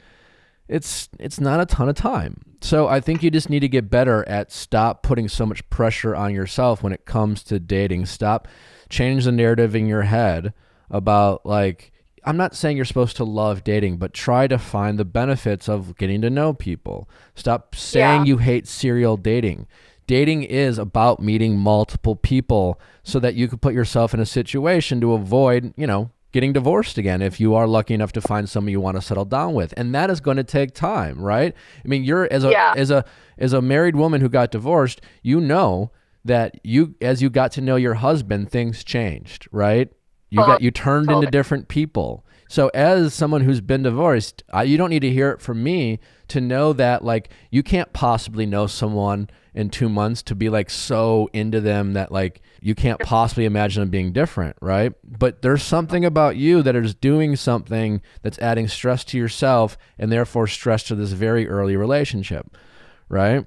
it's not a ton of time. So I think you just need to get better at stop putting so much pressure on yourself when it comes to dating. Change the narrative in your head about, like, I'm not saying you're supposed to love dating, but try to find the benefits of getting to know people. Stop saying you hate serial dating. Dating is about meeting multiple people so that you could put yourself in a situation to avoid, getting divorced again if you are lucky enough to find someone you want to settle down with. And that is going to take time, right? I mean, you're as a married woman who got divorced, that as you got to know your husband, things changed, right? You turned into different people. So as someone who's been divorced, you don't need to hear it from me to know that, like, you can't possibly know someone in 2 months to be like so into them that, like, you can't possibly imagine them being different, right? But there's something about you that is doing something that's adding stress to yourself and therefore stress to this very early relationship, right?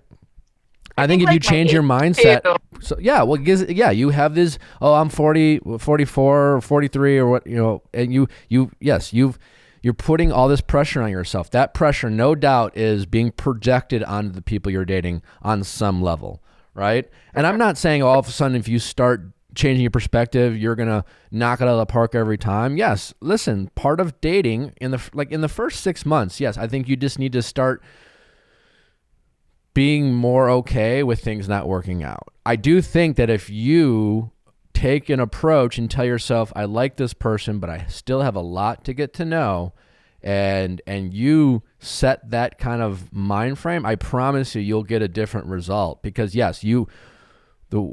I think if you change your mindset, so you have this, I'm 40, 44, 43 or what, and you're putting all this pressure on yourself. That pressure, no doubt, is being projected onto the people you're dating on some level, right? And I'm not saying all of a sudden if you start changing your perspective, you're going to knock it out of the park every time. Yes, listen, part of dating in the first 6 months, yes, I think you just need to start being more okay with things not working out. I do think that if you take an approach and tell yourself, I like this person, but I still have a lot to get to know, and you set that kind of mind frame, I promise you'll get a different result. Because yes,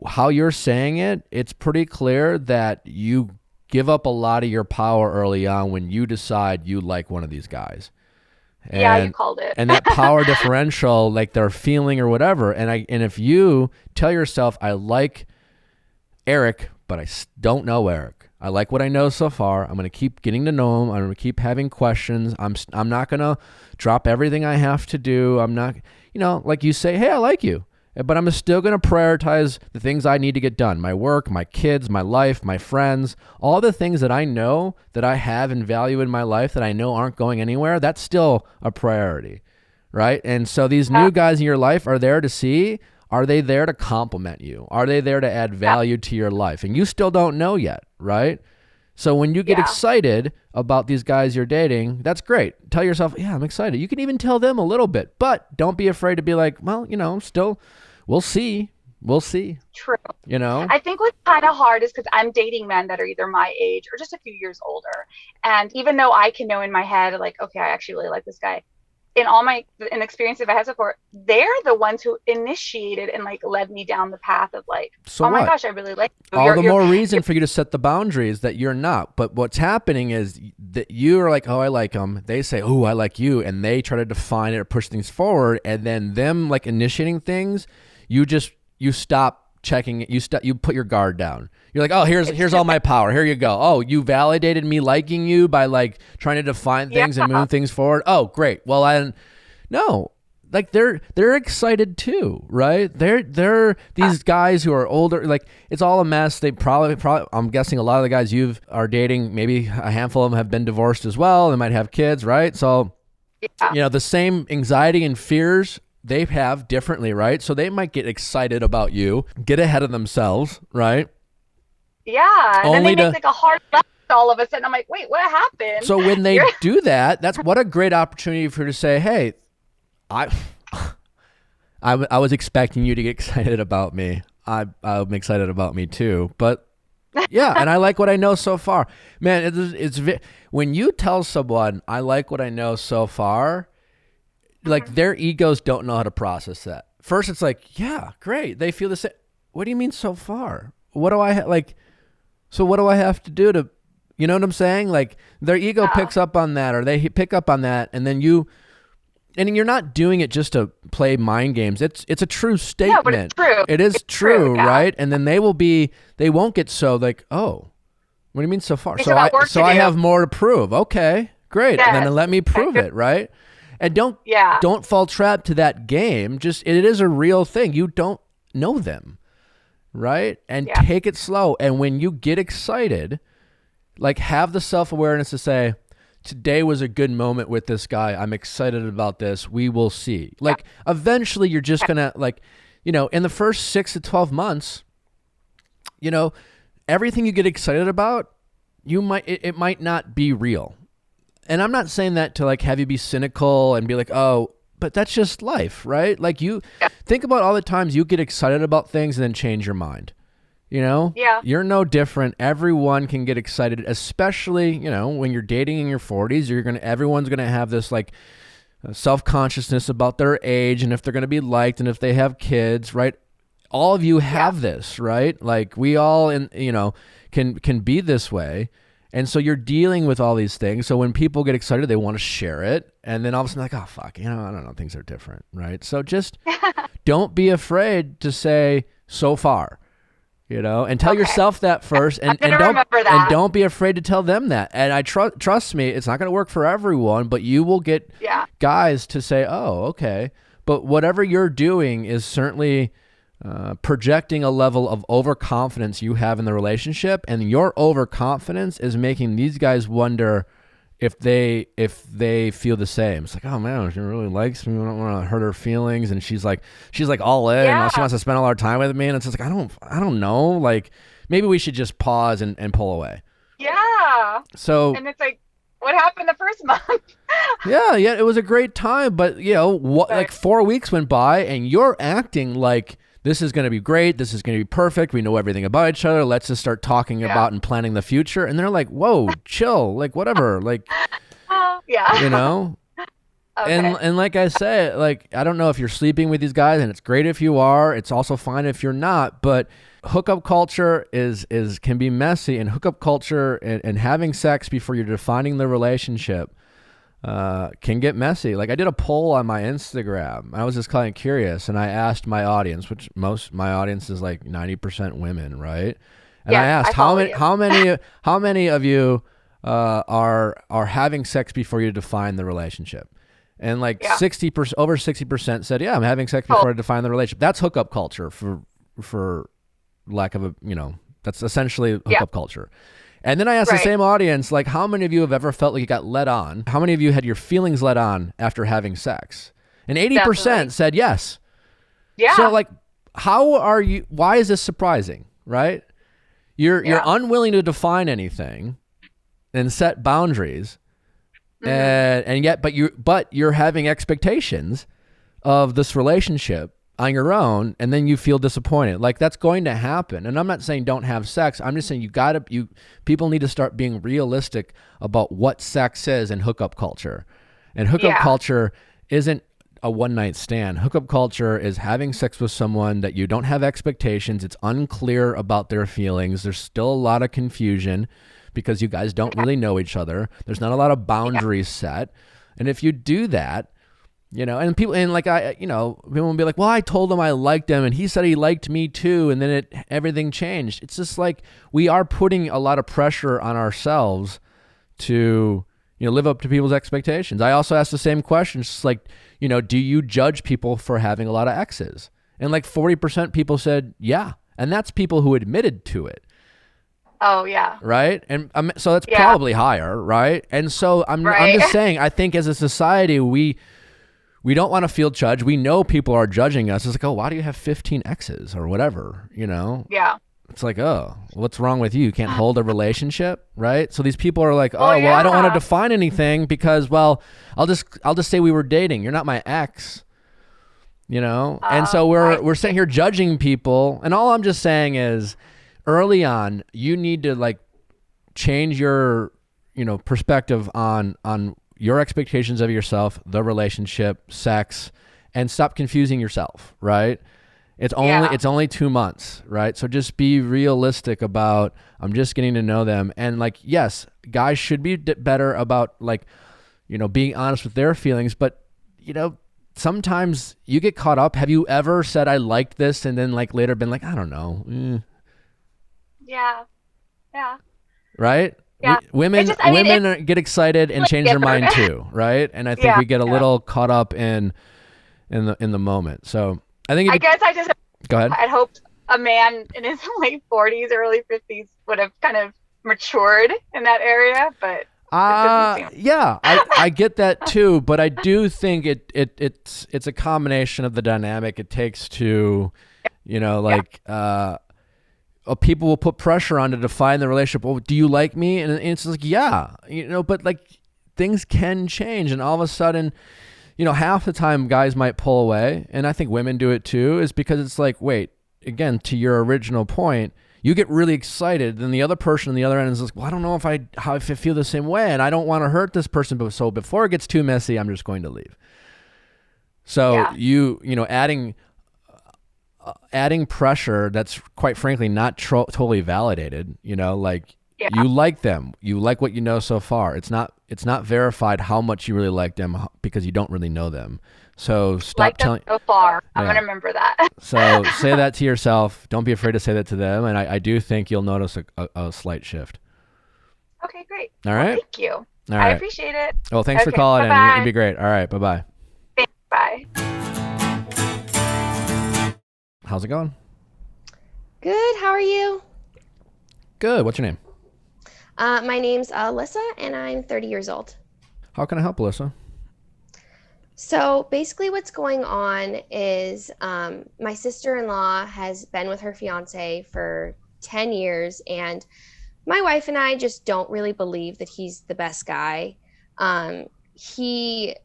how you're saying it, it's pretty clear that you give up a lot of your power early on when you decide you like one of these guys. Yeah, you called it. And that power differential, like they're feeling or whatever. And if you tell yourself, I like Eric, but I don't know Eric. I like what I know so far. I'm going to keep getting to know him. I'm going to keep having questions. I'm not going to drop everything I have to do. I'm not, like you say, hey, I like you. But I'm still going to prioritize the things I need to get done. My work, my kids, my life, my friends, all the things that I know that I have and value in my life that I know aren't going anywhere, that's still a priority, right? And so these new guys in your life are there to see, are they there to complement you? Are they there to add value to your life? And you still don't know yet, right? So when you get excited about these guys you're dating, that's great. Tell yourself, yeah, I'm excited. You can even tell them a little bit, but don't be afraid to be like, well, still, we'll see. We'll see. True. I think what's kind of hard is because I'm dating men that are either my age or just a few years older. And even though I can know in my head, like, okay, I actually really like this guy, in experiences I've had so far, they're the ones who initiated and like led me down the path of like, so my gosh, I really like you. All the more reason for you to set the boundaries that you're not. But what's happening is that you're like, oh, I like him. They say, oh, I like you. And they try to define it or push things forward. And then them like initiating things, you stop checking it. You put your guard down. You're like, oh, here's all my power. Here you go. Oh, you validated me liking you by like trying to define things and move things forward. Oh, great. Well, no, like they're excited too, right? They're these guys who are older. Like it's all a mess. They probably I'm guessing a lot of the guys you are dating, maybe a handful of them have been divorced as well. They might have kids, right? So, the same anxiety and fears they have differently, right? So they might get excited about you, get ahead of themselves, right? Yeah, and then they make like a hard left all of a sudden. I'm like, wait, what happened? So when they do that, that's what a great opportunity for you to say, hey, I was expecting you to get excited about me. I'm excited about me too, but yeah, and I like what I know so far. Man, when you tell someone I like what I know so far, like their egos don't know how to process that. First, it's like, yeah, great. They feel the same. What do you mean so far? What do I like? So what do I have to do to, you know what I'm saying? Like their ego picks up on that, or they pick up on that, and then you're not doing it just to play mind games. It's a true statement. Yeah, but it's true. It is true, right? And then they won't get so like, oh, what do you mean so far? So I have more to prove. Okay, great. Yes. And then let me prove it, right? And don't fall trap to that game. Just it is a real thing. You don't know them, right? And take it slow. And when you get excited, like have the self-awareness to say, today was a good moment with this guy. I'm excited about this. We will see. Like eventually you're just going to like, in the first 6 to 12 months, everything you get excited about, it might not be real. And I'm not saying that to like have you be cynical and be like, oh, but that's just life, right? Like you think about all the times you get excited about things and then change your mind. Yeah. You're no different. Everyone can get excited, especially, when you're dating in your 40s, everyone's going to have this like self-consciousness about their age and if they're going to be liked and if they have kids, right? All of you have this, right? Like we all can be this way. And so you're dealing with all these things. So when people get excited, they want to share it. And then all of a sudden like, oh, fuck, I don't know, things are different, right? So just don't be afraid to say so far. and tell Okay. yourself that first, and I'm gonna don't remember that. and don't be afraid to tell them that. And I trust me, it's not going to work for everyone, but you will get Yeah. guys to say, "Oh, okay." But whatever you're doing is certainly projecting a level of overconfidence you have in the relationship, and your overconfidence is making these guys wonder if they feel the same. It's like, oh man, she really likes me. I don't want to hurt her feelings, and she's like all in. Yeah. She wants to spend all our time with me, and it's just like I don't know. Like maybe we should just pause and pull away. Yeah. So And it's like, what happened the first month? yeah, it was a great time, but like 4 weeks went by, and you're acting like this is going to be great. This is going to be perfect. We know everything about each other. Let's just start talking about and planning the future. And they're like, whoa, chill. Like, whatever. Like, Yeah. Okay. And like I said, like, I don't know if you're sleeping with these guys, and it's great if you are. It's also fine if you're not. But hookup culture can be messy, and hookup culture and having sex before you're defining the relationship can get messy. Like I did a poll on my Instagram. I was just kind of curious, and I asked my audience, which my audience is like 90% women, right? And I asked how many of you are having sex before you define the relationship, and like 60%, over 60% said, yeah, I'm having sex before I define the relationship. That's hookup culture for lack of that's essentially hookup culture. And then I asked the same audience, like, how many of you have ever felt like you got led on? How many of you had your feelings led on after having sex? And 80% said yes. Yeah. So, like, why is this surprising, right? You're unwilling to define anything and set boundaries, and yet, but you're having expectations of this relationship on your own, and then you feel disappointed. Like that's going to happen. And I'm not saying don't have sex. I'm just saying people need to start being realistic about what sex is in hookup culture. And hookup culture isn't a one night stand. Hookup culture is having sex with someone that you don't have expectations. It's unclear about their feelings. There's still a lot of confusion because you guys don't really know each other. There's not a lot of boundaries set. And if you do that, and people, and like people will be like, well, I told him I liked him, and he said he liked me too, and then everything changed. It's just like we are putting a lot of pressure on ourselves to live up to people's expectations. I also asked the same question, just like, do you judge people for having a lot of exes? And like 40% people said yeah, and that's people who admitted to it. Oh yeah. Right, and so that's probably higher, right? And so I'm just saying, I think as a society we don't want to feel judged. We know people are judging us. It's like, oh, why do you have 15 exes or whatever, Yeah. It's like, oh, what's wrong with you? You can't hold a relationship, right? So these people are like, well, I don't want to define anything because, well, I'll just say we were dating. You're not my ex, And so we're sitting here judging people. And all I'm just saying is early on, you need to like change your, perspective on your expectations of yourself, the relationship, sex, and stop confusing yourself, right? It's only 2 months, right? So just be realistic about, I'm just getting to know them. And like, yes, guys should be better about like, being honest with their feelings, but sometimes you get caught up. Have you ever said, I liked this, and then like later been like, I don't know. Yeah. Yeah. Right? Yeah. Women get excited and change their mind too, right? And I think we get a little caught up in the moment. So I think go ahead. I'd hoped a man in his late 40s, early 50s would have kind of matured in that area, but I get that too, but I do think it's a combination of the dynamic it takes to, people will put pressure on to define the relationship. Well, do you like me? And it's like, yeah, but like things can change. And all of a sudden, half the time guys might pull away. And I think women do it too, is because it's like, wait, again, to your original point, you get really excited. Then the other person on the other end is like, well, I don't know if I feel the same way. And I don't want to hurt this person. But so before it gets too messy, I'm just going to leave. So adding pressure that's quite frankly not totally validated, Yeah. You like them. You like what you know so far. It's not verified how much you really like them because you don't really know them. So stop Like them telling. so far. I'm Yeah. going to remember that. So say that to yourself. Don't be afraid to say that to them. And I do think you'll notice a slight shift. Okay, great. All Well, right. thank you. All I right. appreciate it. Well, thanks for Okay, calling in. bye-bye. It'd be great. All right. Bye-bye. Thanks. Bye. How's it going? Good. How are you? Good. What's your name? My name's Alyssa, and I'm 30 years old. How can I help, Alyssa? So basically, what's going on is my sister-in-law has been with her fiance for 10 years, and my wife and I just don't really believe that he's the best guy. He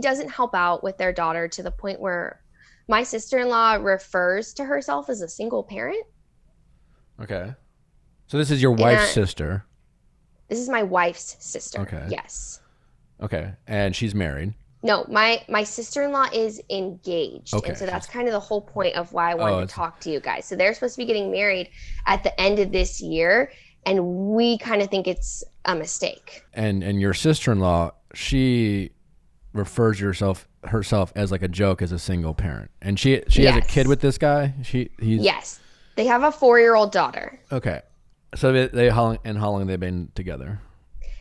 doesn't help out with their daughter to the point where my sister-in-law refers to herself as a single parent. Okay. So this is your wife's And- sister. This is my wife's sister. Okay. Yes. Okay. And she's married. No, my sister-in-law is engaged. Okay. And so that's kind of the whole point of why I wanted to it's- talk to you guys. So they're supposed to be getting married at the end of this year, and we kind of think it's a mistake. And your sister-in-law, she refers herself as like a joke as a single parent. And she has a Yes. kid with this guy? He's Yes. They have a 4-year-old daughter. Okay. So how long have they been together?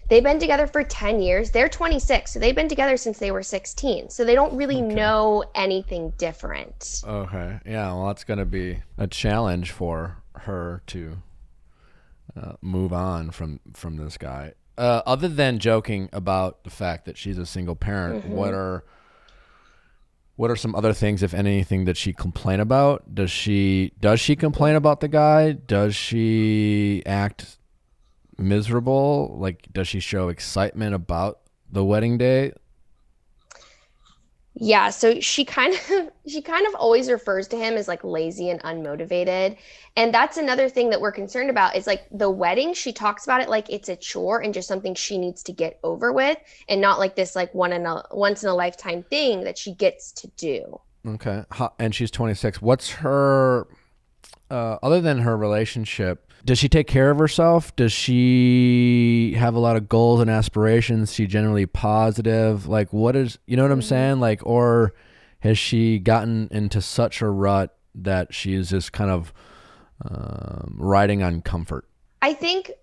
They've been together for 10 years. They're 26, so they've been together since they were 16. So they don't really know anything different. Okay. Yeah, well, that's going to be a challenge for her to move on from this guy. Other than joking about the fact that she's a single parent, what are some other things, if anything, that she complain about? Does she complain about the guy? Does she act miserable? Like, does she show excitement about the wedding day? Yeah, so she kind of always refers to him as like lazy and unmotivated. And that's another thing that we're concerned about is like the wedding, she talks about it like it's a chore and just something she needs to get over with, and not like this like once in a lifetime thing that she gets to do. Okay. And she's 26. What's her other than her relationship, does she take care of herself? Does she have a lot of goals and aspirations? Is she generally positive? Like, what is, you know what I'm saying? Like, or has she gotten into such a rut that she is just kind of riding on comfort? I think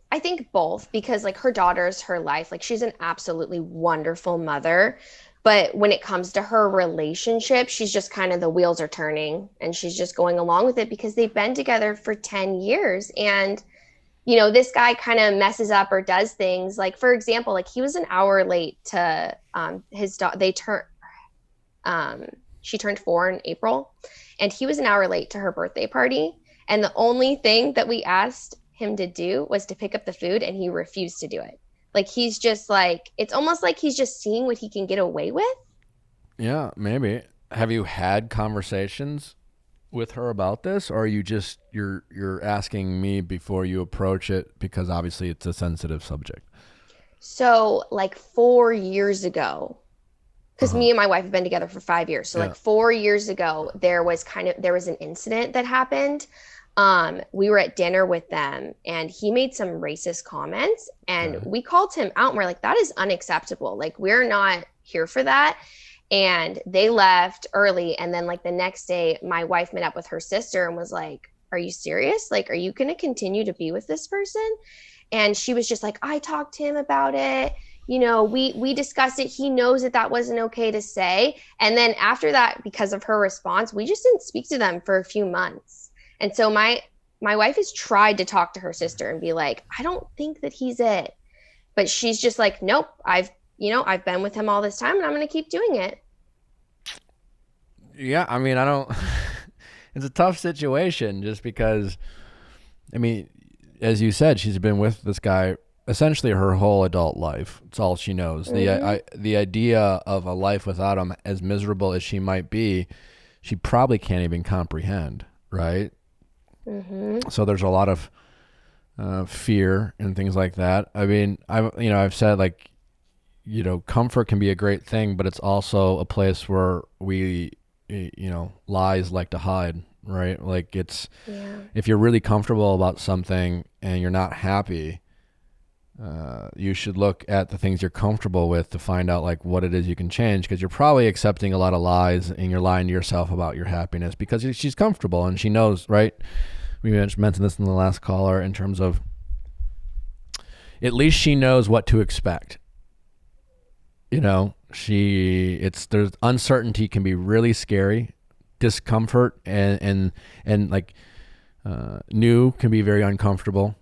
both, because like her daughter's her life. Like she's an absolutely wonderful mother. But when it comes to her relationship, she's just kind of, the wheels are turning and she's just going along with it because they've been together for 10 years. And, you know, this guy kind of messes up or does things like, for example, like he was an hour late to his daughter. She turned 4 in April, and he was an hour late to her birthday party. And the only thing that we asked him to do was to pick up the food, and he refused to do it. Like, he's just like, it's almost like he's just seeing what he can get away with. Yeah, maybe. Have you had conversations with her about this, or are you just, you're asking me before you approach it because obviously it's a sensitive subject? So like 4 years ago, because me and my wife have been together for 5 years. So like 4 years ago, there was an incident that happened. We were at dinner with them, and he made some racist comments, and we called him out, and we're like, that is unacceptable. Like, we're not here for that. And they left early. And then like the next day, my wife met up with her sister and was like, are you serious? Like, are you going to continue to be with this person? And she was just like, I talked to him about it. You know, we discussed it. He knows that wasn't okay to say. And then after that, because of her response, we just didn't speak to them for a few months. And so my wife has tried to talk to her sister and be like, I don't think that he's it. But she's just like, nope, I've been with him all this time, and I'm going to keep doing it. Yeah, I mean, it's a tough situation just because, I mean, as you said, she's been with this guy essentially her whole adult life. It's all she knows. Mm-hmm. The idea of a life without him, as miserable as she might be, she probably can't even comprehend, right? Mm-hmm. So there's a lot of fear and things like that. I mean, I've said, like, you know, comfort can be a great thing, but it's also a place where we, you know, lies like to hide, right? Like, it's, if you're really comfortable about something and you're not happy, you should look at the things you're comfortable with to find out like what it is you can change, because you're probably accepting a lot of lies and you're lying to yourself about your happiness because she's comfortable and she knows, right? We mentioned this in the last caller in terms of at least she knows what to expect. You know, there's uncertainty can be really scary, discomfort and like new can be very uncomfortable.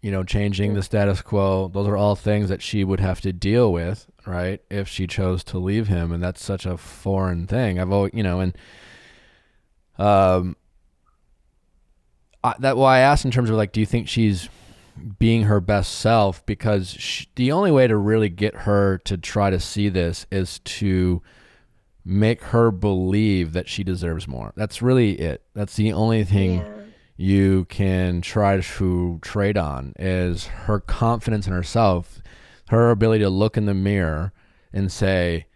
You know, changing the status quo, those are all things that she would have to deal with, right? If she chose to leave him. And that's such a foreign thing. I've always, you know, and that why I asked in terms of like, do you think she's being her best self? Because the only way to really get her to try to see this is to make her believe that she deserves more. That's really it. That's the only thing you can try to trade on, is her confidence in herself, her ability to look in the mirror and say,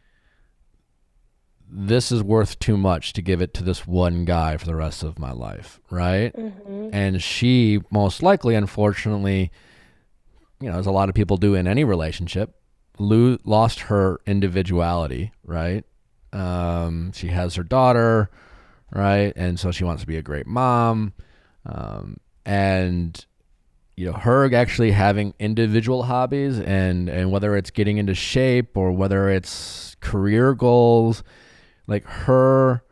this is worth too much to give it to this one guy for the rest of my life, right? Mm-hmm. And she most likely, unfortunately, you know, as a lot of people do in any relationship, lost her individuality, right? She has her daughter, right? And so she wants to be a great mom. And you know, her actually having individual hobbies and whether it's getting into shape or whether it's career goals, like her,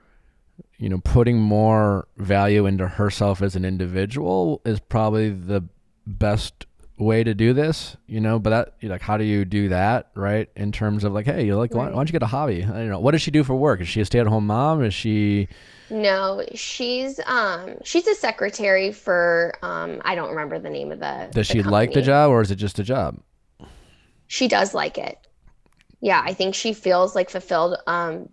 you know, putting more value into herself as an individual is probably the best way to do this, you know. But that, you know, like, how do you do that, right? In terms of like, hey, you're like, why don't you get a hobby? I don't know. What does she do for work? Is she a stay-at-home mom? Is she? No, she's a secretary for I don't remember the name of the. Does she like the job, or is it just a job? She does like it. Yeah, I think she feels like fulfilled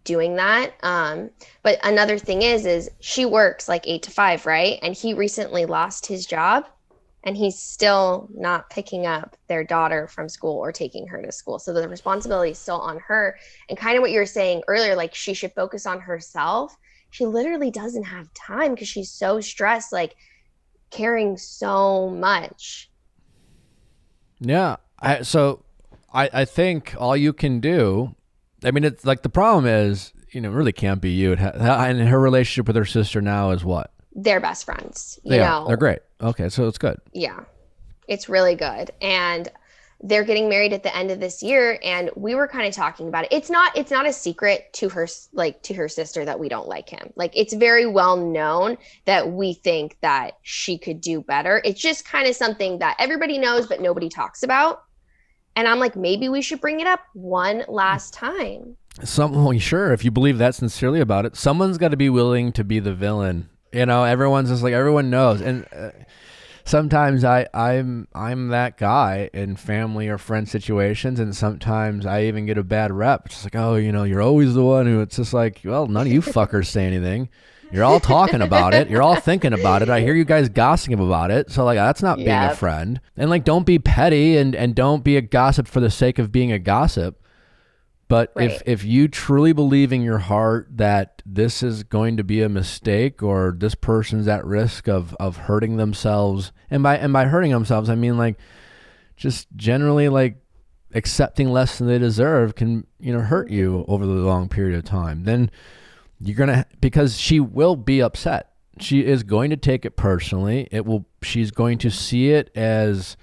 doing that. But another thing is she works like 8 to 5, right? And he recently lost his job, and he's still not picking up their daughter from school or taking her to school. So the responsibility is still on her. And kind of what you were saying earlier, like she should focus on herself. She literally doesn't have time because she's so stressed, like caring so much. Yeah. I think all you can do, I mean, it's like the problem is, you know, it really can't be you. And her relationship with her sister now is what? They're best friends. You know? They're great. Okay, so it's good. Yeah, it's really good. And they're getting married at the end of this year, and we were kind of talking about it. It's not a secret to her, like to her sister, that we don't like him. Like, it's very well known that we think that she could do better. It's just kind of something that everybody knows but nobody talks about. And I'm like, maybe we should bring it up one last time. Well, sure, if you believe that sincerely about it, someone's got to be willing to be the villain. You know, everyone's just like, everyone knows. And sometimes I'm that guy in family or friend situations, and sometimes I even get a bad rep. It's just like, oh, you know, you're always the one who, it's just like, well, none of you fuckers say anything. You're all talking about it. You're all thinking about it. I hear you guys gossiping about it. So like, that's not being a friend. And like, don't be petty and don't be a gossip for the sake of being a gossip. But if you truly believe in your heart that this is going to be a mistake, or this person's at risk of hurting themselves, and by hurting themselves, I mean like just generally like accepting less than they deserve can, you know, hurt you over the long period of time, then you're going to, because she will be upset. She is going to take it personally. She's going to see it as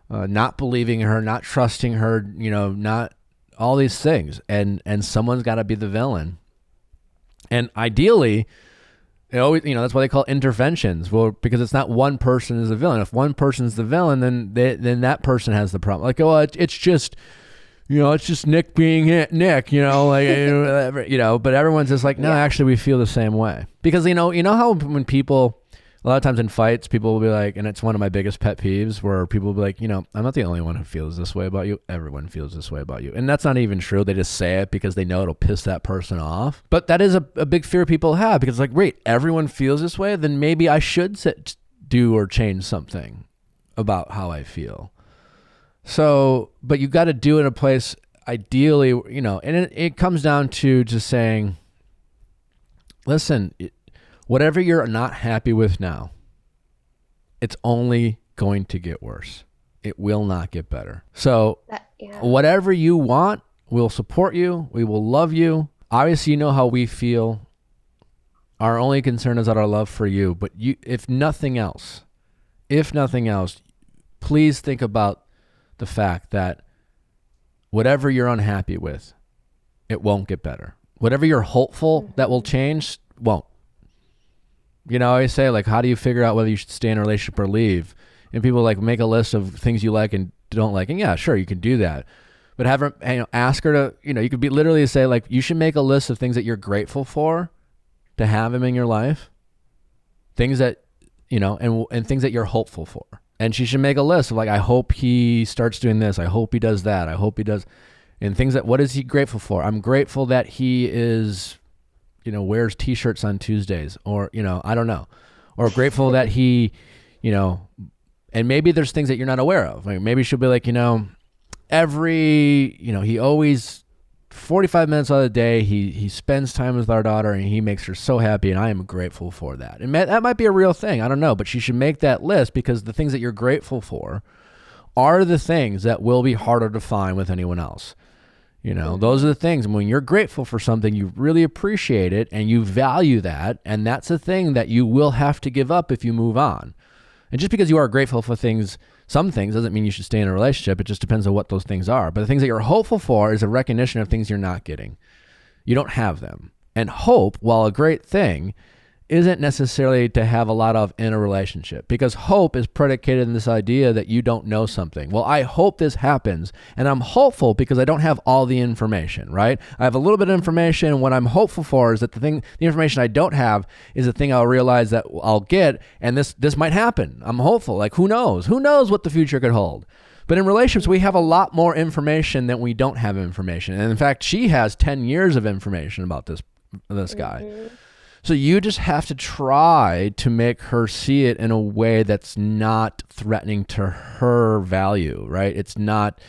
not believing her, not trusting her, you know, not all these things, and someone's got to be the villain. And ideally, it always, you know, that's why they call interventions. Well, because it's not one person is the villain. If one person's the villain, then that person has the problem. Like, oh, it's just, you know, it's just Nick being Nick, you know, like, you know. But everyone's just like, no, actually, we feel the same way. Because you know how when people, a lot of times in fights, people will be like, and it's one of my biggest pet peeves, where people will be like, you know, I'm not the only one who feels this way about you. Everyone feels this way about you. And that's not even true. They just say it because they know it'll piss that person off. But that is a big fear people have, because like, wait, everyone feels this way? Then maybe I should do or change something about how I feel. So, but you got to do it in a place, ideally, you know, and it comes down to just saying, listen, whatever you're not happy with now, it's only going to get worse. it will not get better. So Yeah. whatever you want, we'll support you. We will love you. Obviously, you know how we feel. Our only concern is our love for you. But if nothing else, please think about the fact that whatever you're unhappy with, it won't get better. Whatever you're hopeful that will change, won't. You know, I always say, like, how do you figure out whether you should stay in a relationship or leave? And people like make a list of things you like and don't like. And yeah, sure, you can do that. But have her, ask her to, you could be literally say, like, you should make a list of things that you're grateful for to have him in your life. Things that, and things that you're hopeful for. And she should make a list of, like, I hope he starts doing this. I hope he does that. I hope he does. And things that, what is he grateful for? I'm grateful that he is, wears t-shirts on Tuesdays, or, I don't know, or grateful that he, and maybe there's things that you're not aware of. Like maybe she'll be like, he always 45 minutes out of the day, he spends time with our daughter and he makes her so happy. And I am grateful for that. And that might be a real thing. I don't know, but she should make that list, because the things that you're grateful for are the things that will be harder to find with anyone else. Those are the things. When you're grateful for something, you really appreciate it and you value that. And that's a thing that you will have to give up if you move on. And just because you are grateful for some things doesn't mean you should stay in a relationship. It just depends on what those things are. But the things that you're hopeful for is a recognition of things you're not getting. You don't have them. And hope, while a great thing, isn't necessarily to have a lot of in a relationship, because hope is predicated in this idea that you don't know something. Well, I hope this happens, and I'm hopeful because I don't have all the information, right? I have a little bit of information, and what I'm hopeful for is that the information I don't have is the thing I'll realize that I'll get, and this might happen. I'm hopeful. Like, who knows? Who knows what the future could hold? But in relationships, we have a lot more information than we don't have information. And in fact, she has 10 years of information about this guy. Mm-hmm. So you just have to try to make her see it in a way that's not threatening to her value, right? It's not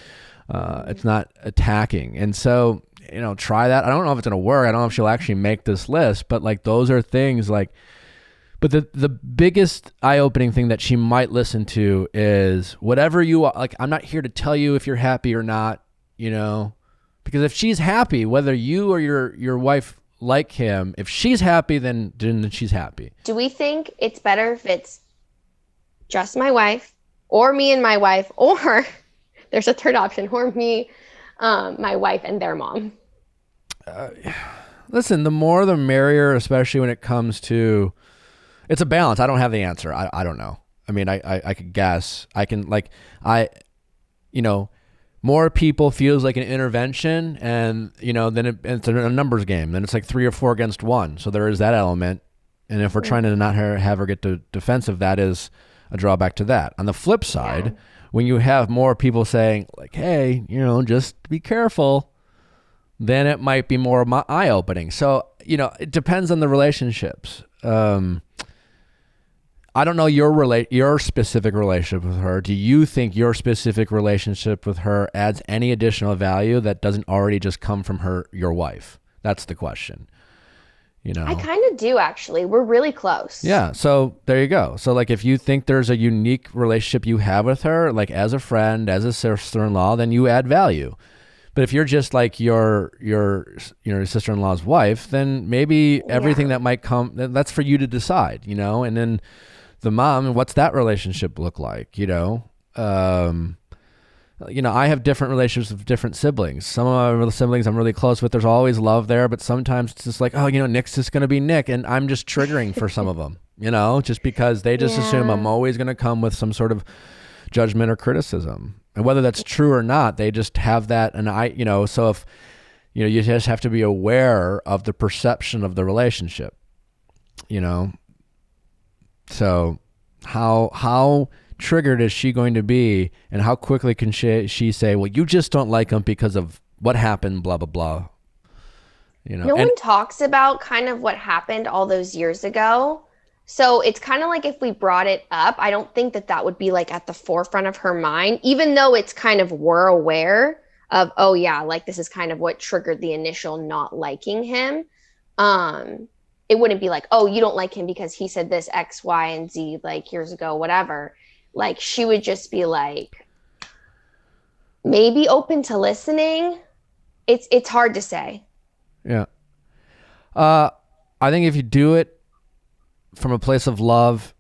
attacking. And so, try that. I don't know if it's going to work. I don't know if she'll actually make this list, but like those are things like, but the biggest eye-opening thing that she might listen to is whatever you are. Like, I'm not here to tell you if you're happy or not, because if she's happy, whether you or your wife like him, if she's happy, then she's happy. Do we think it's better if it's just my wife, or me and my wife, or there's a third option, or me, my wife and their mom? Listen, the more the merrier, especially when it comes to, it's a balance. I don't have the answer. I don't know. I mean, I could guess. I can more people feels like an intervention, and then it's a numbers game. Then it's like 3 or 4 against 1. So there is that element. And if we're trying to not have her get defensive, that is a drawback to that. On the flip side, when you have more people saying like, hey, just be careful, then it might be more eye-opening. So, it depends on the relationships. I don't know your specific relationship with her. Do you think your specific relationship with her adds any additional value that doesn't already just come from your wife? That's the question. I kind of do, actually. We're really close. Yeah. So there you go. So like, if you think there's a unique relationship you have with her, like as a friend, as a sister-in-law, then you add value. But if you're just like your sister-in-law's wife, then maybe everything that might come, that's for you to decide, and then the mom, what's that relationship look like? I have different relationships with different siblings. Some of my siblings I'm really close with. There's always love there, but sometimes it's just like, Nick's just going to be Nick. And I'm just triggering for some of them, just because they just assume I'm always going to come with some sort of judgment or criticism. And whether that's true or not, they just have that. And so if, you just have to be aware of the perception of the relationship, So how triggered is she going to be, and how quickly can she say, well, you just don't like him because of what happened, blah, blah, blah. No one talks about kind of what happened all those years ago. So it's kind of like if we brought it up, I don't think that would be like at the forefront of her mind, even though it's kind of, we're aware of, oh yeah, like this is kind of what triggered the initial not liking him. It wouldn't be like, oh, you don't like him because he said this X, Y, and Z like years ago, whatever. Like she would just be like, maybe open to listening. It's hard to say. Yeah. I think if you do it from a place of love,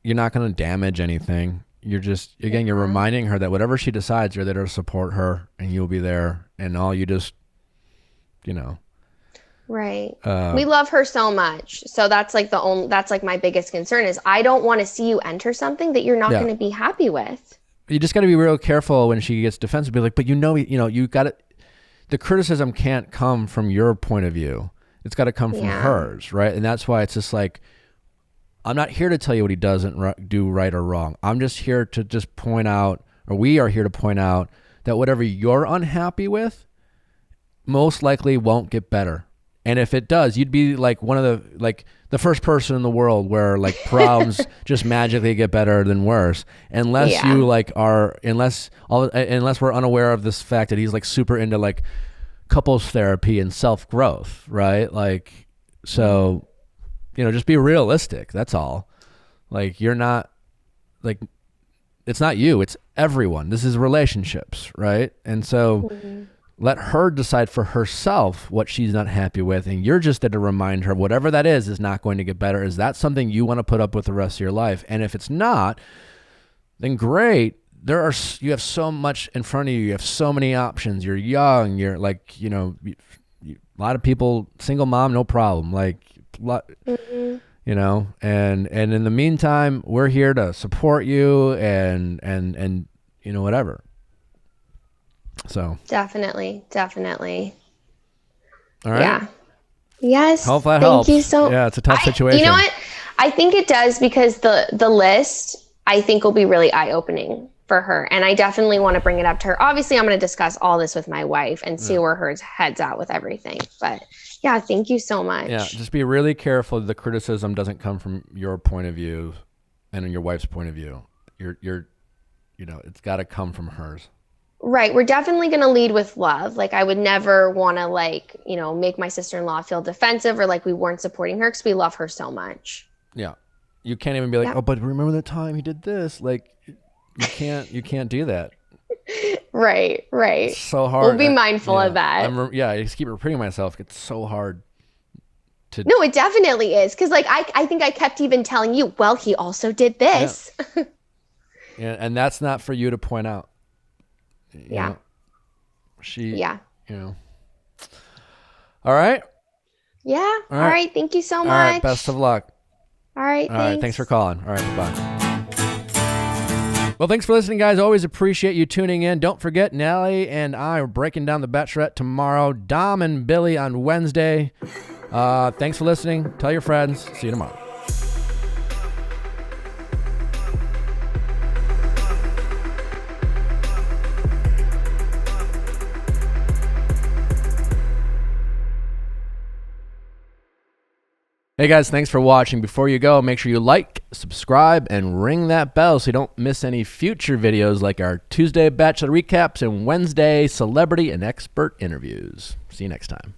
you're not going to damage anything. You're just, again, you're reminding her that whatever she decides, you're there to support her and you'll be there, and all you just, you know. Right. We love her so much. So that's like that's like my biggest concern is I don't want to see you enter something that you're not going to be happy with. You just got to be real careful when she gets defensive. Be like, but you got to, the criticism can't come from your point of view. It's got to come from hers, right? And that's why it's just like, I'm not here to tell you what he doesn't do right or wrong. I'm just here to just point out, or we are here to point out that whatever you're unhappy with most likely won't get better. And if it does, you'd be like one of the first person in the world where like problems just magically get better than worse, unless you like are, unless we're unaware of this fact that he's like super into like couples therapy and self-growth, right? Like, so, you know, just be realistic. That's all. Like, you're not, like, it's not you, it's everyone. This is relationships, right? And so let her decide for herself what she's not happy with, and you're just there to remind her whatever that is not going to get better. Is that something you want to put up with the rest of your life? And if it's not, then great. You have so much in front of you. You have so many options. You're young. You're like, you know, a lot of people, single mom, no problem. Like, you know, and in the meantime, we're here to support you and you know, whatever. So definitely. All right. Yeah. Yes. Hope that helps. Thank you so. Yeah, it's a tough situation. You know what? I think it does, because the list I think will be really eye-opening for her, and I definitely want to bring it up to her. Obviously, I'm going to discuss all this with my wife and see where her head's at with everything. But yeah, thank you so much. Yeah, just be really careful the criticism doesn't come from your point of view and your wife's point of view. You're you know, it's got to come from hers. Right. We're definitely going to lead with love. Like, I would never want to, like, you know, make my sister-in-law feel defensive or like we weren't supporting her, because we love her so much. Yeah. You can't even be like, oh, but remember that time he did this? Like, you can't do that. Right. It's so hard. We'll be mindful of that. I just keep repeating myself. It's so hard to. No, it definitely is. Because, like, I think I kept even telling you, well, he also did this. Yeah, and that's not for you to point out. You know, you know. All right. Yeah. All right. Thank you so much. All right. Best of luck. All right. All right. Thanks for calling. All right. Bye. Well, thanks for listening, guys. Always appreciate you tuning in. Don't forget, Nelly and I are breaking down the Bachelorette tomorrow. Dom and Billy on Wednesday. Thanks for listening. Tell your friends. See you tomorrow. Hey guys, thanks for watching. Before you go, make sure you like, subscribe, and ring that bell so you don't miss any future videos like our Tuesday Bachelor recaps and Wednesday celebrity and expert interviews. See you next time.